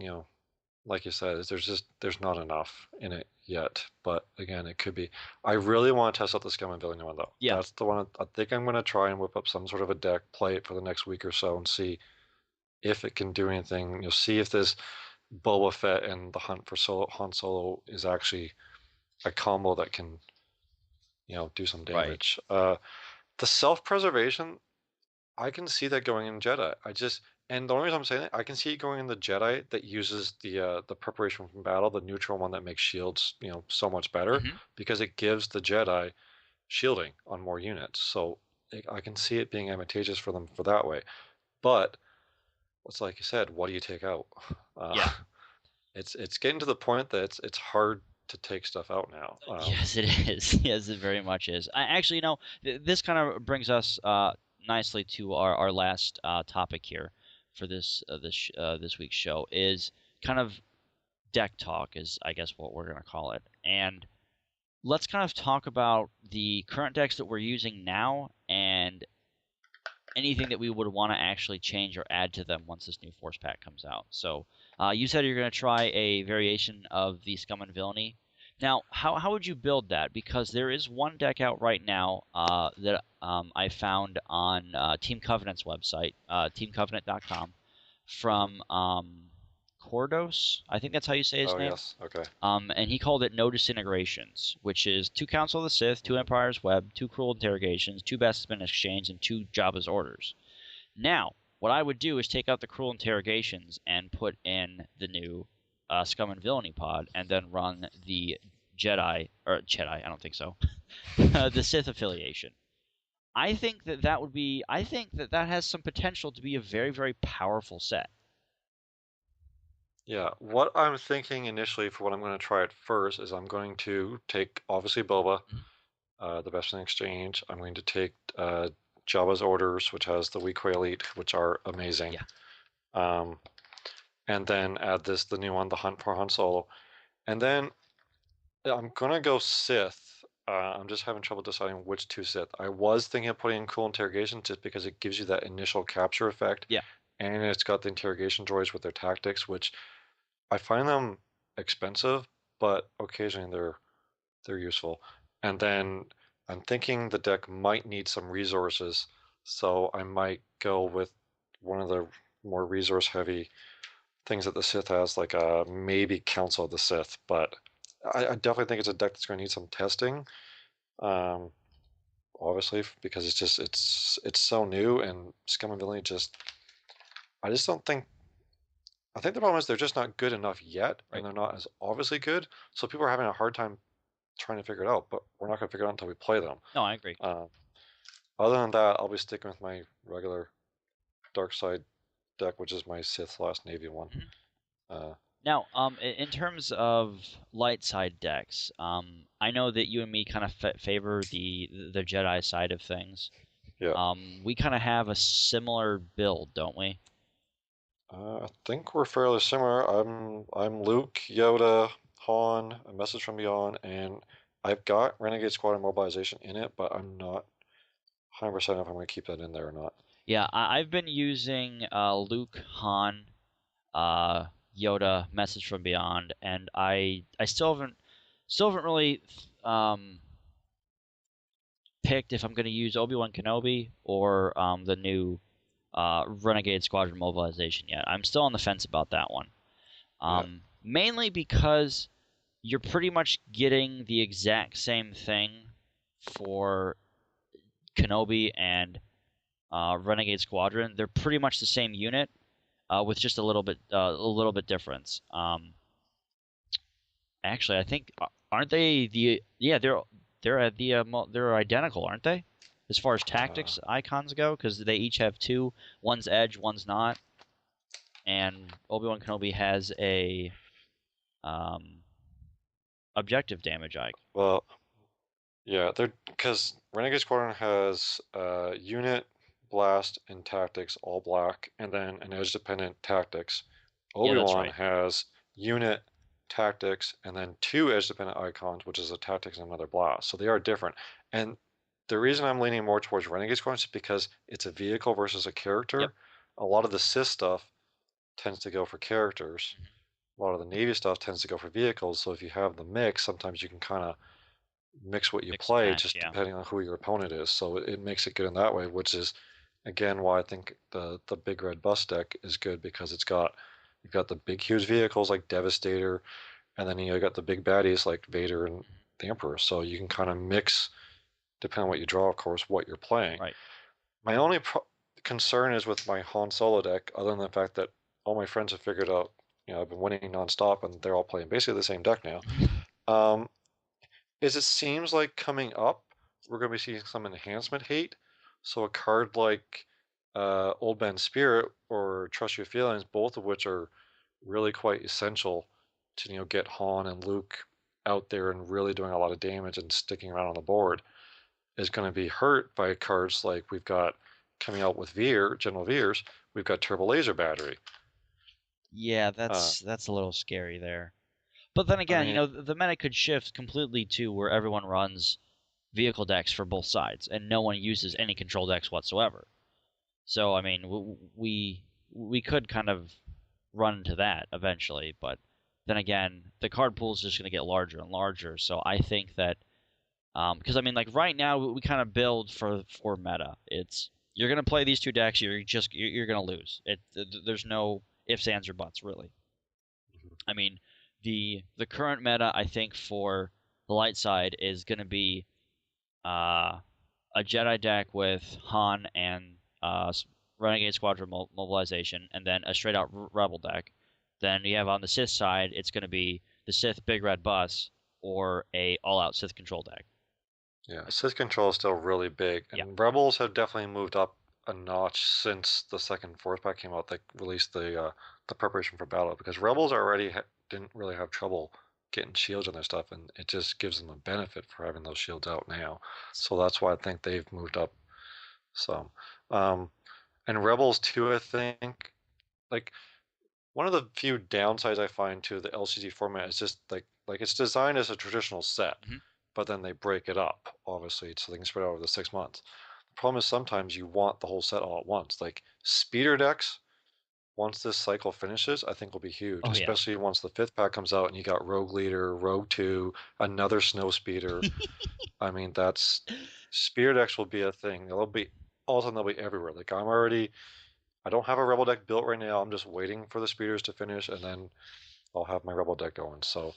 like you said, is there's not enough in it yet. But again, it could be. I really want to test out the Scum and Villainy one though. Yeah. That's the one I think I'm going to try and whip up some sort of a deck, play it for the next week or so, and see if it can do anything. You'll see if this Boba Fett and the hunt for Han Solo is actually a combo that can, do some damage. Right. The self-preservation, I can see that going in Jedi. And the only reason I'm saying that, I can see it going in the Jedi that uses the preparation from battle, the neutral one that makes shields, so much better, because it gives the Jedi shielding on more units. So I can see it being advantageous for them for that way. But it's like you said, what do you take out? Yeah. It's getting to the point that it's hard to take stuff out now. Yes, it is. Yes, it very much is. Actually, this kind of brings us nicely to our last topic here for this week's show is kind of deck talk, is I guess what we're going to call it. And let's kind of talk about the current decks that we're using now and anything that we would want to actually change or add to them once this new force pack comes out. So you said you're going to try a variation of the Scum and Villainy. Now, how would you build that? Because there is one deck out right now that I found on Team Covenant's website, teamcovenant.com, from Cordos. I think that's how you say his name. Yes, okay. And he called it No Disintegrations, which is 2 Council of the Sith, 2 Empire's Web, 2 Cruel Interrogations, 2 Bespin Exchange, and 2 Jabba's Orders. Now, what I would do is take out the Cruel Interrogations and put in the new Scum and Villainy pod, and then run the Jedi, I don't think so, the Sith affiliation. I think that has some potential to be a very, very powerful set. Yeah, what I'm thinking initially for what I'm going to try at first is I'm going to take, obviously, Boba, the Best in Exchange. I'm going to take Jabba's Orders, which has the Weequay Elite, which are amazing. Yeah. And then add the new one, the Hunt for Han Solo. And then I'm going to go Sith. I'm just having trouble deciding which 2 Sith. I was thinking of putting in Cool Interrogation just because it gives you that initial capture effect. Yeah. And it's got the interrogation droids with their tactics, which I find them expensive, but occasionally they're useful. And then I'm thinking the deck might need some resources, so I might go with one of the more resource-heavy things that the Sith has, like maybe Council of the Sith. But I definitely think it's a deck that's going to need some testing. Obviously, because it's so new, and Scum and Villainy I just don't think. I think the problem is they're just not good enough yet, and they're not as obviously good. So people are having a hard time trying to figure it out. But we're not going to figure it out until we play them. No, I agree. Other than that, I'll be sticking with my regular dark side deck, which is my Sith last Navy one. Now, in terms of light side decks, I know that you and me kind of favor the Jedi side of things. Yeah. We kind of have a similar build, don't we? I think we're fairly similar. I'm Luke, Yoda, Han, A Message from Beyond, and I've got Renegade Squadron Mobilization in it, but I'm not 100% if I'm going to keep that in there or not. Yeah, I've been using Luke, Han, uh, Yoda, Message from Beyond, and I still haven't really picked if I'm going to use Obi-Wan Kenobi or the new Renegade Squadron Mobilization yet. I'm still on the fence about that one. Yeah. Mainly because you're pretty much getting the exact same thing for Kenobi and Renegade Squadron. They're pretty much the same unit, with just a little bit difference. Actually, I think aren't they the yeah they're identical, aren't they? As far as tactics icons go, because they each have two. One's edge, one's not. And Obi-Wan Kenobi has a objective damage icon. Well, yeah, they're because Renegade Squadron has unit, blast, and tactics all black, and then an edge-dependent tactics. Yeah, that's Obi-Wan right. has unit, tactics, and then two edge-dependent icons, which is a tactics and another blast. So they are different. And the reason I'm leaning more towards Renegade Squadron is because it's a vehicle versus a character. Yep. A lot of the Sith stuff tends to go for characters. A lot of the Navy stuff tends to go for vehicles. So if you have the mix, sometimes you can kind of mix what you Mix and play match, just yeah. depending on who your opponent is. So it makes it good in that way, which is again why I think the big red bus deck is good because you've got the big huge vehicles like Devastator, and then you got the big baddies like Vader and the Emperor. So you can kind of mix, depending on what you draw, of course, what you're playing. Right. My only concern is with my Han Solo deck, other than the fact that all my friends have figured out, I've been winning nonstop and they're all playing basically the same deck now. Um, is it seems like coming up, we're going to be seeing some enhancement hate. So a card like Old Man Spirit or Trust Your Feelings, both of which are really quite essential to get Han and Luke out there and really doing a lot of damage and sticking around on the board, is going to be hurt by cards like we've got coming out with General Veers. We've got Turbo Laser Battery. Yeah, that's a little scary there. But then I again, mean, the meta could shift completely to where everyone runs vehicle decks for both sides, and no one uses any control decks whatsoever. So I mean, we could kind of run into that eventually, but then again, the card pool is just going to get larger and larger. So I think that because I mean, like right now, we kind of build for meta. It's you're going to play these two decks, you're going to lose. There's no ifs, ands, or buts really. I mean, the current meta I think for the light side is going to be a Jedi deck with Han and Renegade Squadron mobilization, and then a straight out Rebel deck. Then you have on the Sith side, it's going to be the Sith Big Red Bus or a all out Sith control deck. yeah, Sith control is still really big, and Yeah. Rebels have definitely moved up a notch since the second Force Pack came out. They released the preparation for battle because Rebels already didn't really have trouble getting shields on their stuff, and it just gives them a benefit for having those shields out now. So that's why I think they've moved up some. And Rebels too, I think, like one of the few downsides I find to the LCG format is just like it's designed as a traditional set, Mhm. but then they break it up, obviously, so they can spread it over the 6 months. The problem is sometimes you want the whole set all at once. Like speeder decks, once this cycle finishes, I think will be huge, Oh yeah. especially once the 5th pack comes out and you got Rogue Leader, Rogue 2, another Snow Speeder. I mean, that's speeder decks will be a thing. They'll be all of a sudden they'll be everywhere. Like I don't have a Rebel deck built right now. I'm just waiting for the speeders to finish, and then I'll have my Rebel deck going. So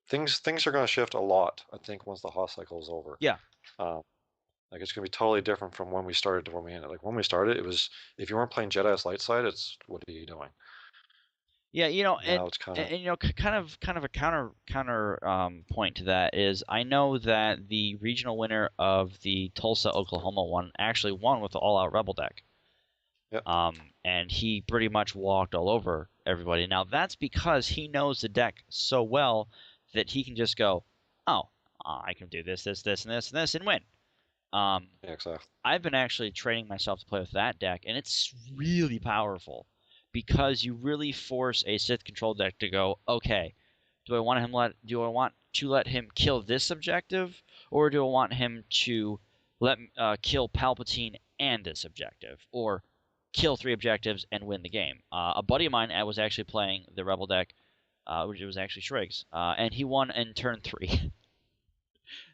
things are going to shift a lot, I think, once the Hoth cycle is over. Yeah. Um, like it's going to be totally different from when we started to when we ended. Like when we started, it was if you weren't playing Jedi's light side, it's what are you doing? Yeah, Now it's kind of kind of a counter point to that is I know that the regional winner of the Tulsa, Oklahoma one actually won with the all-out Rebel deck. Yep. And he pretty much walked all over everybody. Now that's because he knows the deck so well that he can just go, oh, I can do this, this, this, and this, and this, and win. Yeah, exactly. I've been actually training myself to play with that deck, and it's really powerful because you really force a Sith control deck to go, okay, do I want to let him kill this objective, or do I want him to kill Palpatine and this objective, or kill 3 objectives and win the game? A buddy of mine was actually playing the Rebel deck, which was actually Shriggs, and he won in turn 3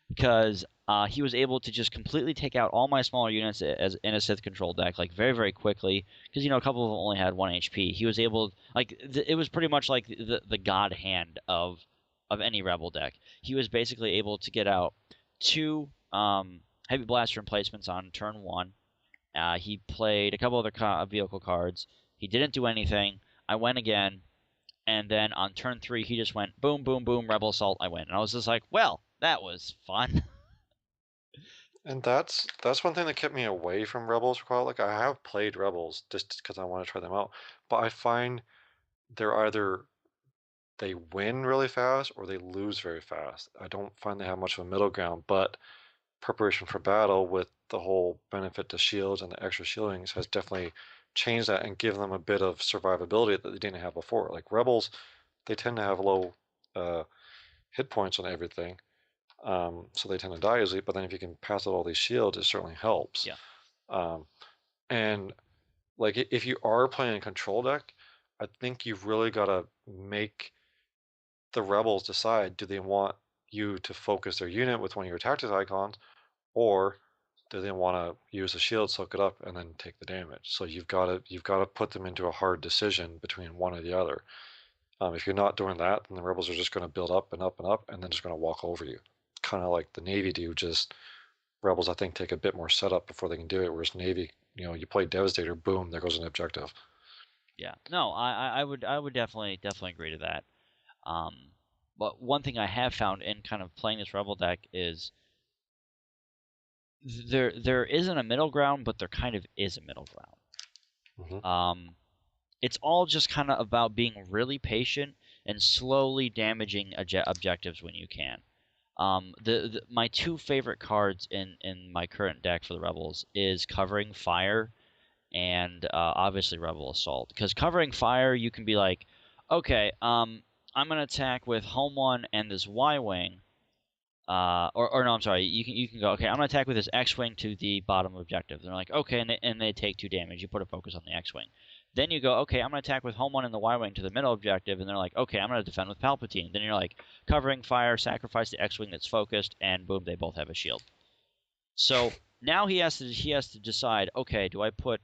because he was able to just completely take out all my smaller units as in a Sith control deck, like very, very quickly. Because a couple of them only had 1 HP. He was able, it was pretty much like the god hand of any rebel deck. He was basically able to get out 2 heavy blaster emplacements on turn 1. He played a couple other vehicle cards. He didn't do anything. I went again, and then on turn 3 he just went boom, boom, boom, rebel assault. I win, and I was just like, well, that was fun. And that's one thing that kept me away from Rebels for quite a while. Like I have played Rebels just because I want to try them out, but I find they're either they win really fast or they lose very fast. I don't find they have much of a middle ground, but preparation for battle with the whole benefit to shields and the extra shieldings has definitely changed that and given them a bit of survivability that they didn't have before. Like Rebels, they tend to have low uh, hit points on everything, so they tend to die easily. But then if you can pass out all these shields, it certainly helps. Yeah. Um, and like if you are playing a control deck, I think you've really got to make the rebels decide, do they want you to focus their unit with one of your tactics icons, or do they want to use the shield, soak it up, and then take the damage? So you've got to put them into a hard decision between one or the other. If you're not doing that, then the rebels are just going to build up and up and up, and then just going to walk over you. Kind of like the Navy do. Just rebels, I think, take a bit more setup before they can do it. Whereas Navy, you play Devastator, boom, there goes an objective. Yeah. No, I would definitely agree to that. Um, but one thing I have found in kind of playing this rebel deck is there isn't a middle ground, but there kind of is a middle ground. Hmm. It's all just kind of about being really patient and slowly damaging objectives when you can. My 2 favorite cards in my current deck for the rebels is Covering Fire and obviously Rebel Assault. Because Covering Fire, you can be like, okay, I'm gonna attack with Home 1 and this Y wing. Or no, I'm sorry. You can go. Okay, I'm gonna attack with this X-wing to the bottom objective. They're like, okay, and they take 2 damage. You put a focus on the X-wing. Then you go, okay, I'm gonna attack with Home 1 and the Y-wing to the middle objective, and they're like, okay, I'm gonna defend with Palpatine. Then you're like, Covering Fire, sacrifice the X-wing that's focused, and boom, they both have a shield. So now he has to decide, okay, do I put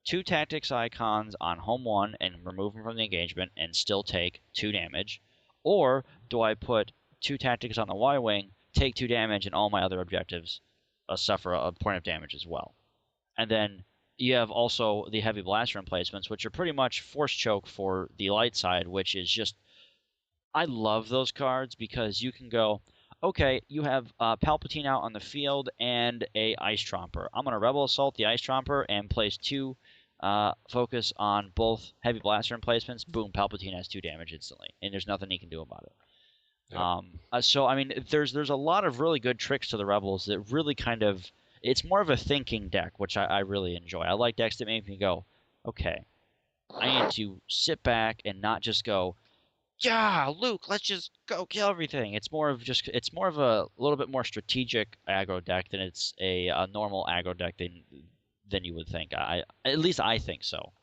2 tactics icons on Home 1 and remove them from the engagement and still take 2 damage, or do I put 2 tactics on the Y-wing, take 2 damage, and all my other objectives suffer a point of damage as well? And then you have also the heavy blaster emplacements, which are pretty much force choke for the light side, which is just, I love those cards because you can go, okay, you have Palpatine out on the field and a Ice Tromper. I'm gonna Rebel Assault the Ice Tromper and place 2 focus on both heavy blaster emplacements. Boom, Palpatine has 2 damage instantly, and there's nothing he can do about it. Yep. So I mean, there's a lot of really good tricks to the rebels that really kind of, it's more of a thinking deck, which I really enjoy. I like decks that make me go, okay, I need to sit back and not just go, yeah, Luke, let's just go kill everything. It's more of a little bit more strategic aggro deck than it's a normal aggro deck than you would think. At least I think so.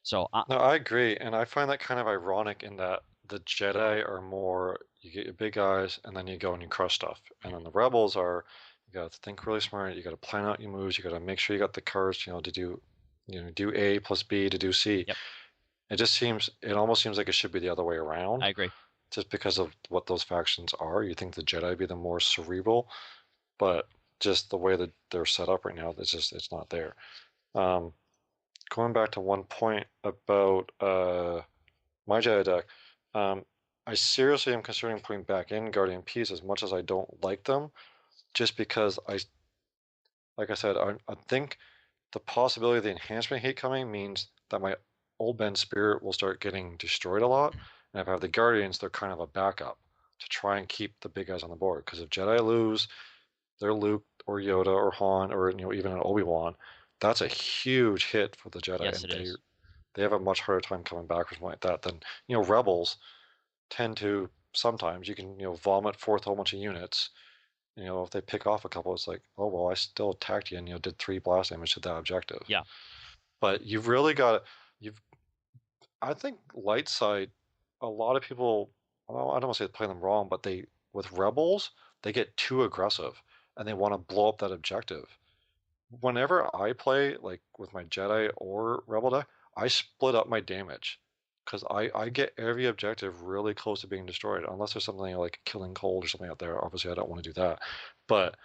So No, I agree, and I find that kind of ironic in that the Jedi are more you get your big guys and then you go and you crush stuff, and then the Rebels are you got to think really smart, you got to plan out your moves, you got to make sure you got the cards, to do A plus B to do C. Yep. It almost seems like it should be the other way around, I agree. just because of what those factions are. You think the Jedi be the more cerebral, but just the way that they're set up right now, it's not there. Going back to one point about my Jedi deck, I seriously am considering putting back in Guardian Peace as much as I don't like them, just because like I said, I think the possibility of the enhancement hate coming means that my old Ben Spirit will start getting destroyed a lot, and if I have the Guardians, they're kind of a backup to try and keep the big guys on the board. Because if Jedi lose, they're Luke or Yoda or Han or even an Obi-Wan, that's a huge hit for the Jedi, Yes, and it is. they have a much harder time coming back or something like that than Rebels tend to. Sometimes you can vomit forth a whole bunch of units. If they pick off a couple, it's like, oh well, I still attacked you and did 3 blast damage to that objective. Yeah. But you've really got to, you've I think light side, a lot of people, well, I don't want to say play them wrong, but with rebels, they get too aggressive and they want to blow up that objective. Whenever I play like with my Jedi or rebel deck, I split up my damage because I get every objective really close to being destroyed, unless there's something like killing cold or something out there. Obviously, I don't want to do that. But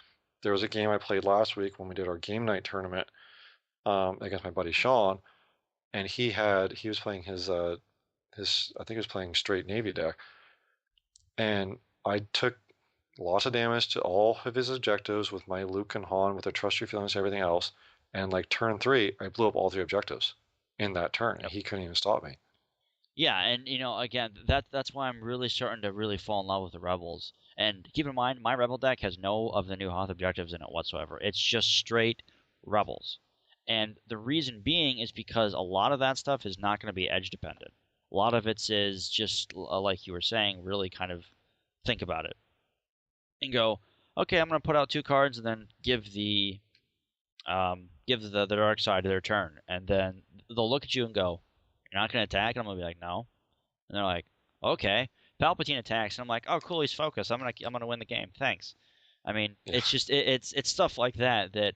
there was a game I played last week when we did our game night tournament against my buddy Sean, and he was playing his I think he was playing straight Navy deck, and I took lots of damage to all of his objectives with my Luke and Han with their trust your feelings and everything else. And like turn 3, I blew up all 3 objectives in that turn, and he couldn't even stop me. Yeah, and again, that's why I'm really starting to really fall in love with the Rebels. And keep in mind, my Rebel deck has no of the new Hoth objectives in it whatsoever. It's just straight Rebels. And the reason being is because a lot of that stuff is not going to be edge dependent. A lot of it is just, like you were saying, really kind of think about it and go, okay, I'm going to put out 2 cards and then give the dark side their turn, and then they'll look at you and go, "You're not going to attack?" And I'm going to be like, "No." And they're like, "Okay." Palpatine attacks, and I'm like, "Oh, cool, he's focused. I'm gonna win the game. Thanks." I mean, it's just it's stuff like that that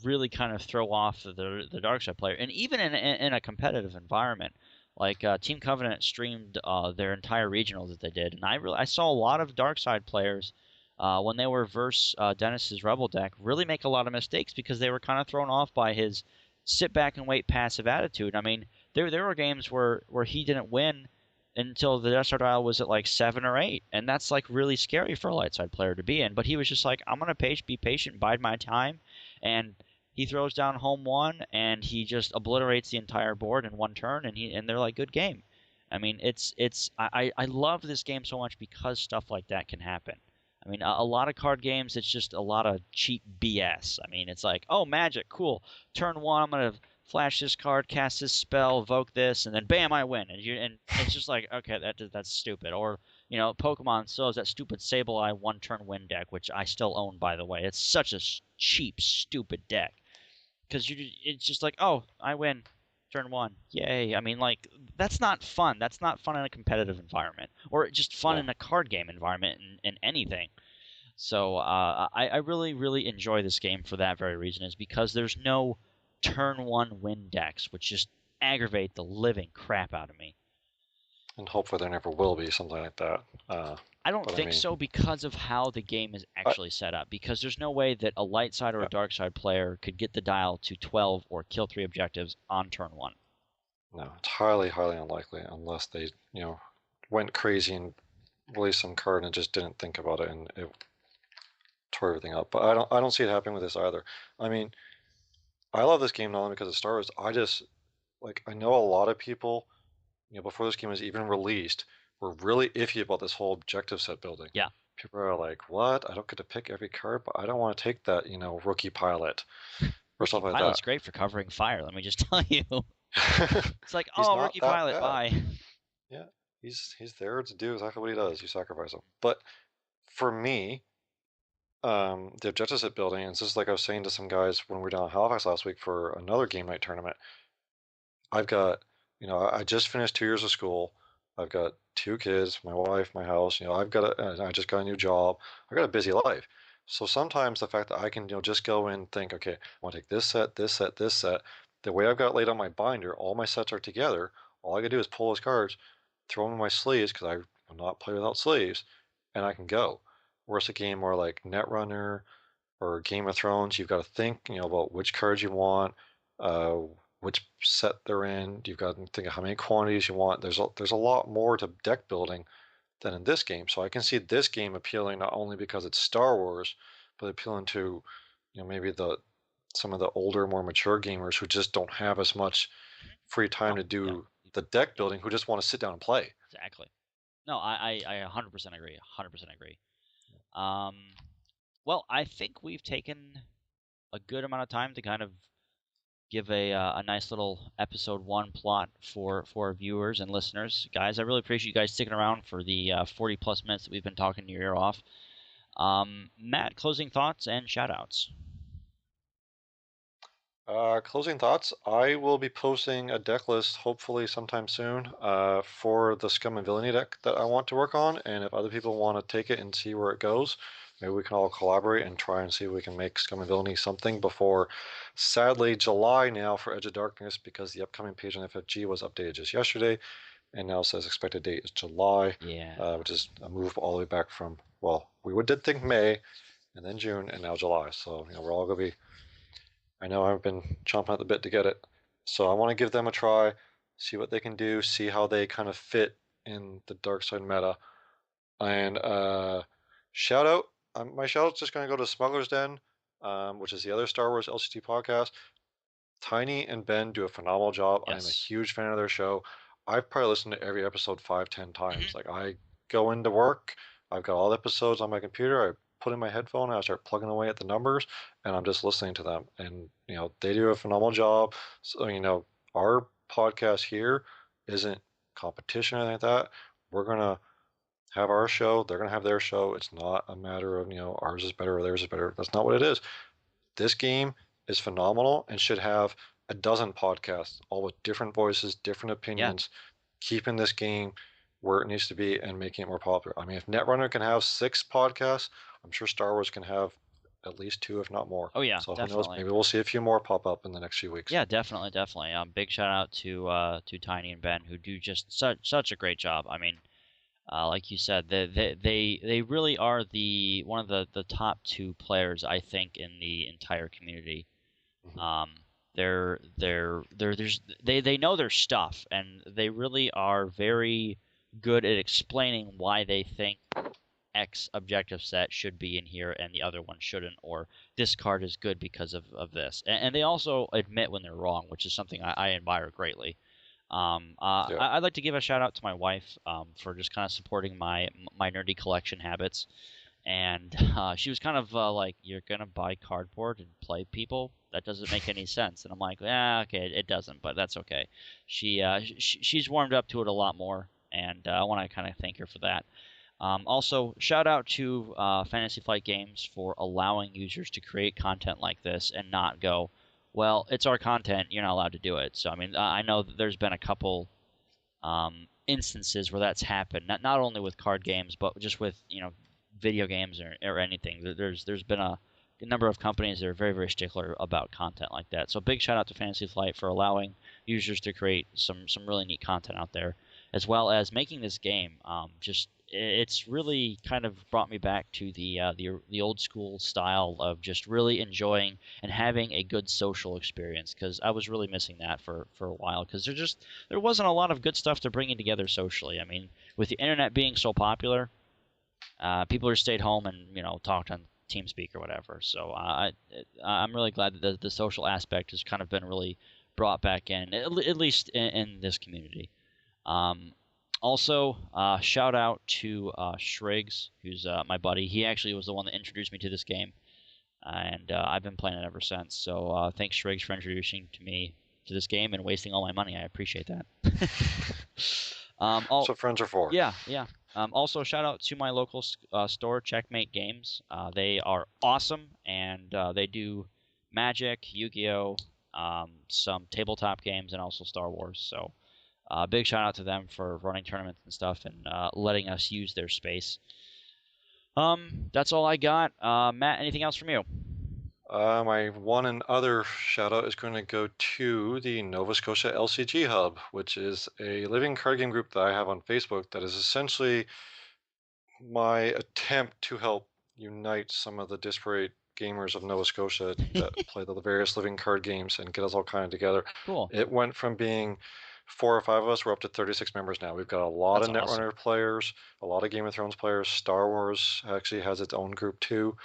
really kind of throw off the dark side player, and even in a competitive environment. Like Team Covenant streamed their entire regionals that they did, and I saw a lot of dark side players when they were versus Dennis's Rebel deck really make a lot of mistakes because they were kind of thrown off by his sit back and wait passive attitude. I mean, there were games where he didn't win until the Death Star dial was at like 7 or 8, and that's like really scary for a light side player to be in. But he was just like, I'm gonna be patient, bide my time, and he throws down home 1 and he just obliterates the entire board in 1 turn, and they're like, good game. I mean, I love this game so much because stuff like that can happen. I mean, a lot of card games, it's just a lot of cheap BS. I mean, it's like, oh, magic, cool. Turn 1, I'm going to flash this card, cast this spell, evoke this, and then bam, I win. And it's just like, okay, that's stupid. Or, Pokemon still has that stupid Sableye 1-turn win deck, which I still own, by the way. It's such a cheap, stupid deck. Because it's just like, oh, I win. Turn 1. Yay. I mean, like, that's not fun. That's not fun in a competitive environment. Or just fun in a card game environment in anything. So I really, really enjoy this game for that very reason, is because there's no turn 1 win decks, which just aggravate the living crap out of me. And hopefully there never will be something like that. I don't think so because of how the game is actually set up. Because there's no way that a light side or a dark side player could get the dial to 12 or kill 3 objectives on turn 1. No, it's highly, highly unlikely unless they, went crazy and released some card and just didn't think about it and it tore everything up. But I don't see it happening with this either. I mean, I love this game not only because of Star Wars. I know a lot of people, before this game was even released, were really iffy about this whole objective set building. Yeah. People are like, "What? I don't get to pick every card, but I don't want to take that, rookie pilot or something like that." Pilot's great for covering fire. Let me just tell you. It's like, He's oh, not rookie that pilot, bad. bye. Yeah, he's there to do exactly what he does. You sacrifice him. But for me, the objective set building, and this is like I was saying to some guys when we were down in Halifax last week for another game night tournament. I've got, I just finished 2 years of school. I've got 2 kids, my wife, my house. I just got a new job. I've got a busy life. So sometimes the fact that I can, just go in and think, okay, I want to take this set, this set, this set. The way I've got it laid on my binder, all my sets are together. All I gotta do is pull those cards, throw them in my sleeves because I will not play without sleeves, and I can go. Whereas a game more like Netrunner or Game of Thrones, you've got to think, about which cards you want, uh, which set they're in. You've got to think of how many quantities you want. There's a lot more to deck building than in this game. So I can see this game appealing not only because it's Star Wars, but appealing to, maybe some of the older, more mature gamers who just don't have as much free time to do the deck building, who just want to sit down and play. Exactly. No, I 100% agree. 100% agree. Well, I think we've taken a good amount of time to kind of give a nice little episode 1 plot for our viewers and listeners. Guys, I really appreciate you guys sticking around for the 40 plus minutes that we've been talking your ear off. Matt, closing thoughts and shout outs. Closing thoughts. I will be posting a deck list hopefully sometime soon for the Scum and Villainy deck that I want to work on. And if other people want to take it and see where it goes, maybe we can all collaborate and try and see if we can make Scum and Villainy something before, sadly, July now for Edge of Darkness, because the upcoming page on FFG was updated just yesterday. And now says expected date is July, Yeah. which is a move all the way back from, well, we did think May and then June and now July. So, we're all going to be, I know I've been chomping at the bit to get it. So I want to give them a try, see what they can do, see how they kind of fit in the dark side meta. And shout out, my shout out's just going to go to Smuggler's Den, which is the other Star Wars LCT podcast. Tiny and Ben do a phenomenal job. I'm a Yes. huge fan of their show. I've probably listened to every episode 5-10 times. Mhm. Like I go into work, I've got all the episodes on my computer. I put in my headphone and I start plugging away at the numbers, and I'm just listening to them. And they do a phenomenal job. So our podcast here isn't competition or anything like that. We're gonna have our show. They're gonna have their show. It's not a matter of ours is better or theirs is better. That's not what it is. This game is phenomenal and should have a dozen podcasts, all with different voices, different Yeah. opinions, keeping this game where it needs to be and making it more popular. I mean, if Netrunner can have 6 podcasts, I'm sure Star Wars can have at least 2, if not more. Oh yeah, So who knows? definitely. Maybe we'll see a few more pop up in the next few weeks. Yeah, definitely, definitely. Big shout out to Tiny and Ben who do just such a great job. I mean, like you said, they really are the one of the top 2 players I think in the entire community. Mhm. They know their stuff, and they really are very good at explaining why they think X objective set should be in here and the other one shouldn't, or this card is good because of this. And they also admit when they're wrong, which is something I admire greatly. Yeah. I'd like to give a shout out to my wife for just kind of supporting my nerdy collection habits. And she was kind of like, "You're gonna buy cardboard and play people? That doesn't make any sense." And I'm like, "Yeah, okay, it doesn't, but that's okay." She's warmed up to it a lot more, and I want to kind of thank her for that. Also, shout out to Fantasy Flight Games for allowing users to create content like this and not go, well, it's our content, you're not allowed to do it. So, I mean, I know that there's been a couple instances where that's happened, not only with card games, but just with, video games or anything. There's been a number of companies that are very, very stickler about content like that. So, big shout out to Fantasy Flight for allowing users to create some really neat content out there, as well as making this game just it's really kind of brought me back to the old school style of just really enjoying and having a good social experience, because I was really missing that for a while, because there wasn't a lot of good stuff to bring together socially. I mean, with the internet being so popular, people just stayed home and talked on TeamSpeak or whatever. So I'm really glad that the social aspect has kind of been really brought back in, at least in this community. Also, shout out to Shriggs, who's my buddy. He actually was the one that introduced me to this game, and I've been playing it ever since. So thanks, Shriggs, for introducing to me to this game and wasting all my money. I appreciate that. That's what friends are for. Yeah, yeah. Also, shout out to my local store, Checkmate Games. They are awesome, and they do Magic, Yu-Gi-Oh, some tabletop games, and also Star Wars. So big shout out to them for running tournaments and stuff and letting us use their space. That's all I got. Matt, anything else from you? My one and other shout out is going to go to the Nova Scotia LCG Hub, which is a living card game group that I have on Facebook that is essentially my attempt to help unite some of the disparate gamers of Nova Scotia that play the various living card games and get us all kind of together. Cool. It went from being 4 or 5 of us, we're up to 36 members now. We've got a lot That's of awesome. Netrunner players, a lot of Game of Thrones players. Star Wars actually has its own group too.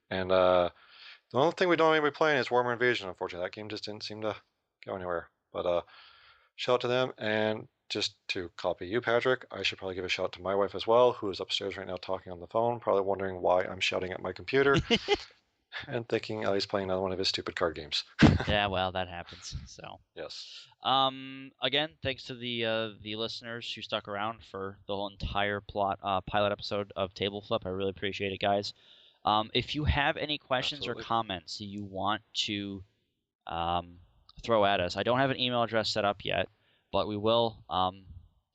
And the only thing we don't have anybody playing is Warhammer Invasion, unfortunately. That game just didn't seem to go anywhere. But shout out to them. And just to copy you, Patrick, I should probably give a shout out to my wife as well, who is upstairs right now talking on the phone, probably wondering why I'm shouting at my computer and thinking Ellie's playing another one of his stupid card games. Yeah, well, that happens. So, Yes. again, thanks to the listeners who stuck around for the whole entire pilot episode of Table Flip. I really appreciate it, guys. If you have any questions Absolutely. or comments that you want to throw at us, I don't have an email address set up yet, but we will.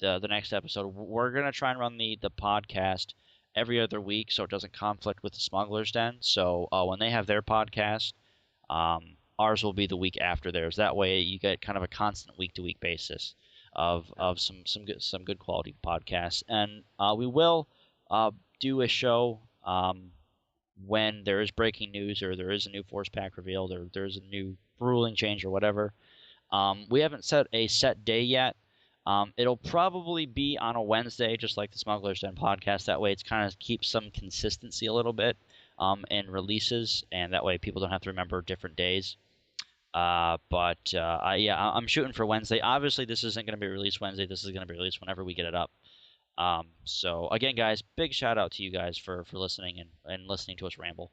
The next episode, we're gonna try and run the podcast every other week, so it doesn't conflict with the Smuggler's Den. So when they have their podcast, ours will be the week after theirs. That way, you get kind of a constant week-to-week basis of some good quality podcasts. And we will do a show when there is breaking news, or there is a new force pack revealed, or there's a new ruling change, or whatever. We haven't set a set day yet. It'll probably be on a Wednesday, just like the Smuggler's Den podcast. That way, it's kind of keeps some consistency a little bit in releases, and that way people don't have to remember different days. I'm shooting for Wednesday. Obviously, this isn't going to be released Wednesday. This is going to be released whenever we get it up. So again, guys, big shout out to you guys for listening and listening to us ramble.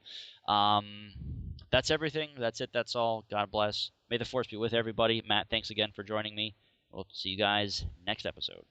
That's everything. That's it. That's all. God bless. May the force be with everybody. Matt, thanks again for joining me. We'll see you guys next episode.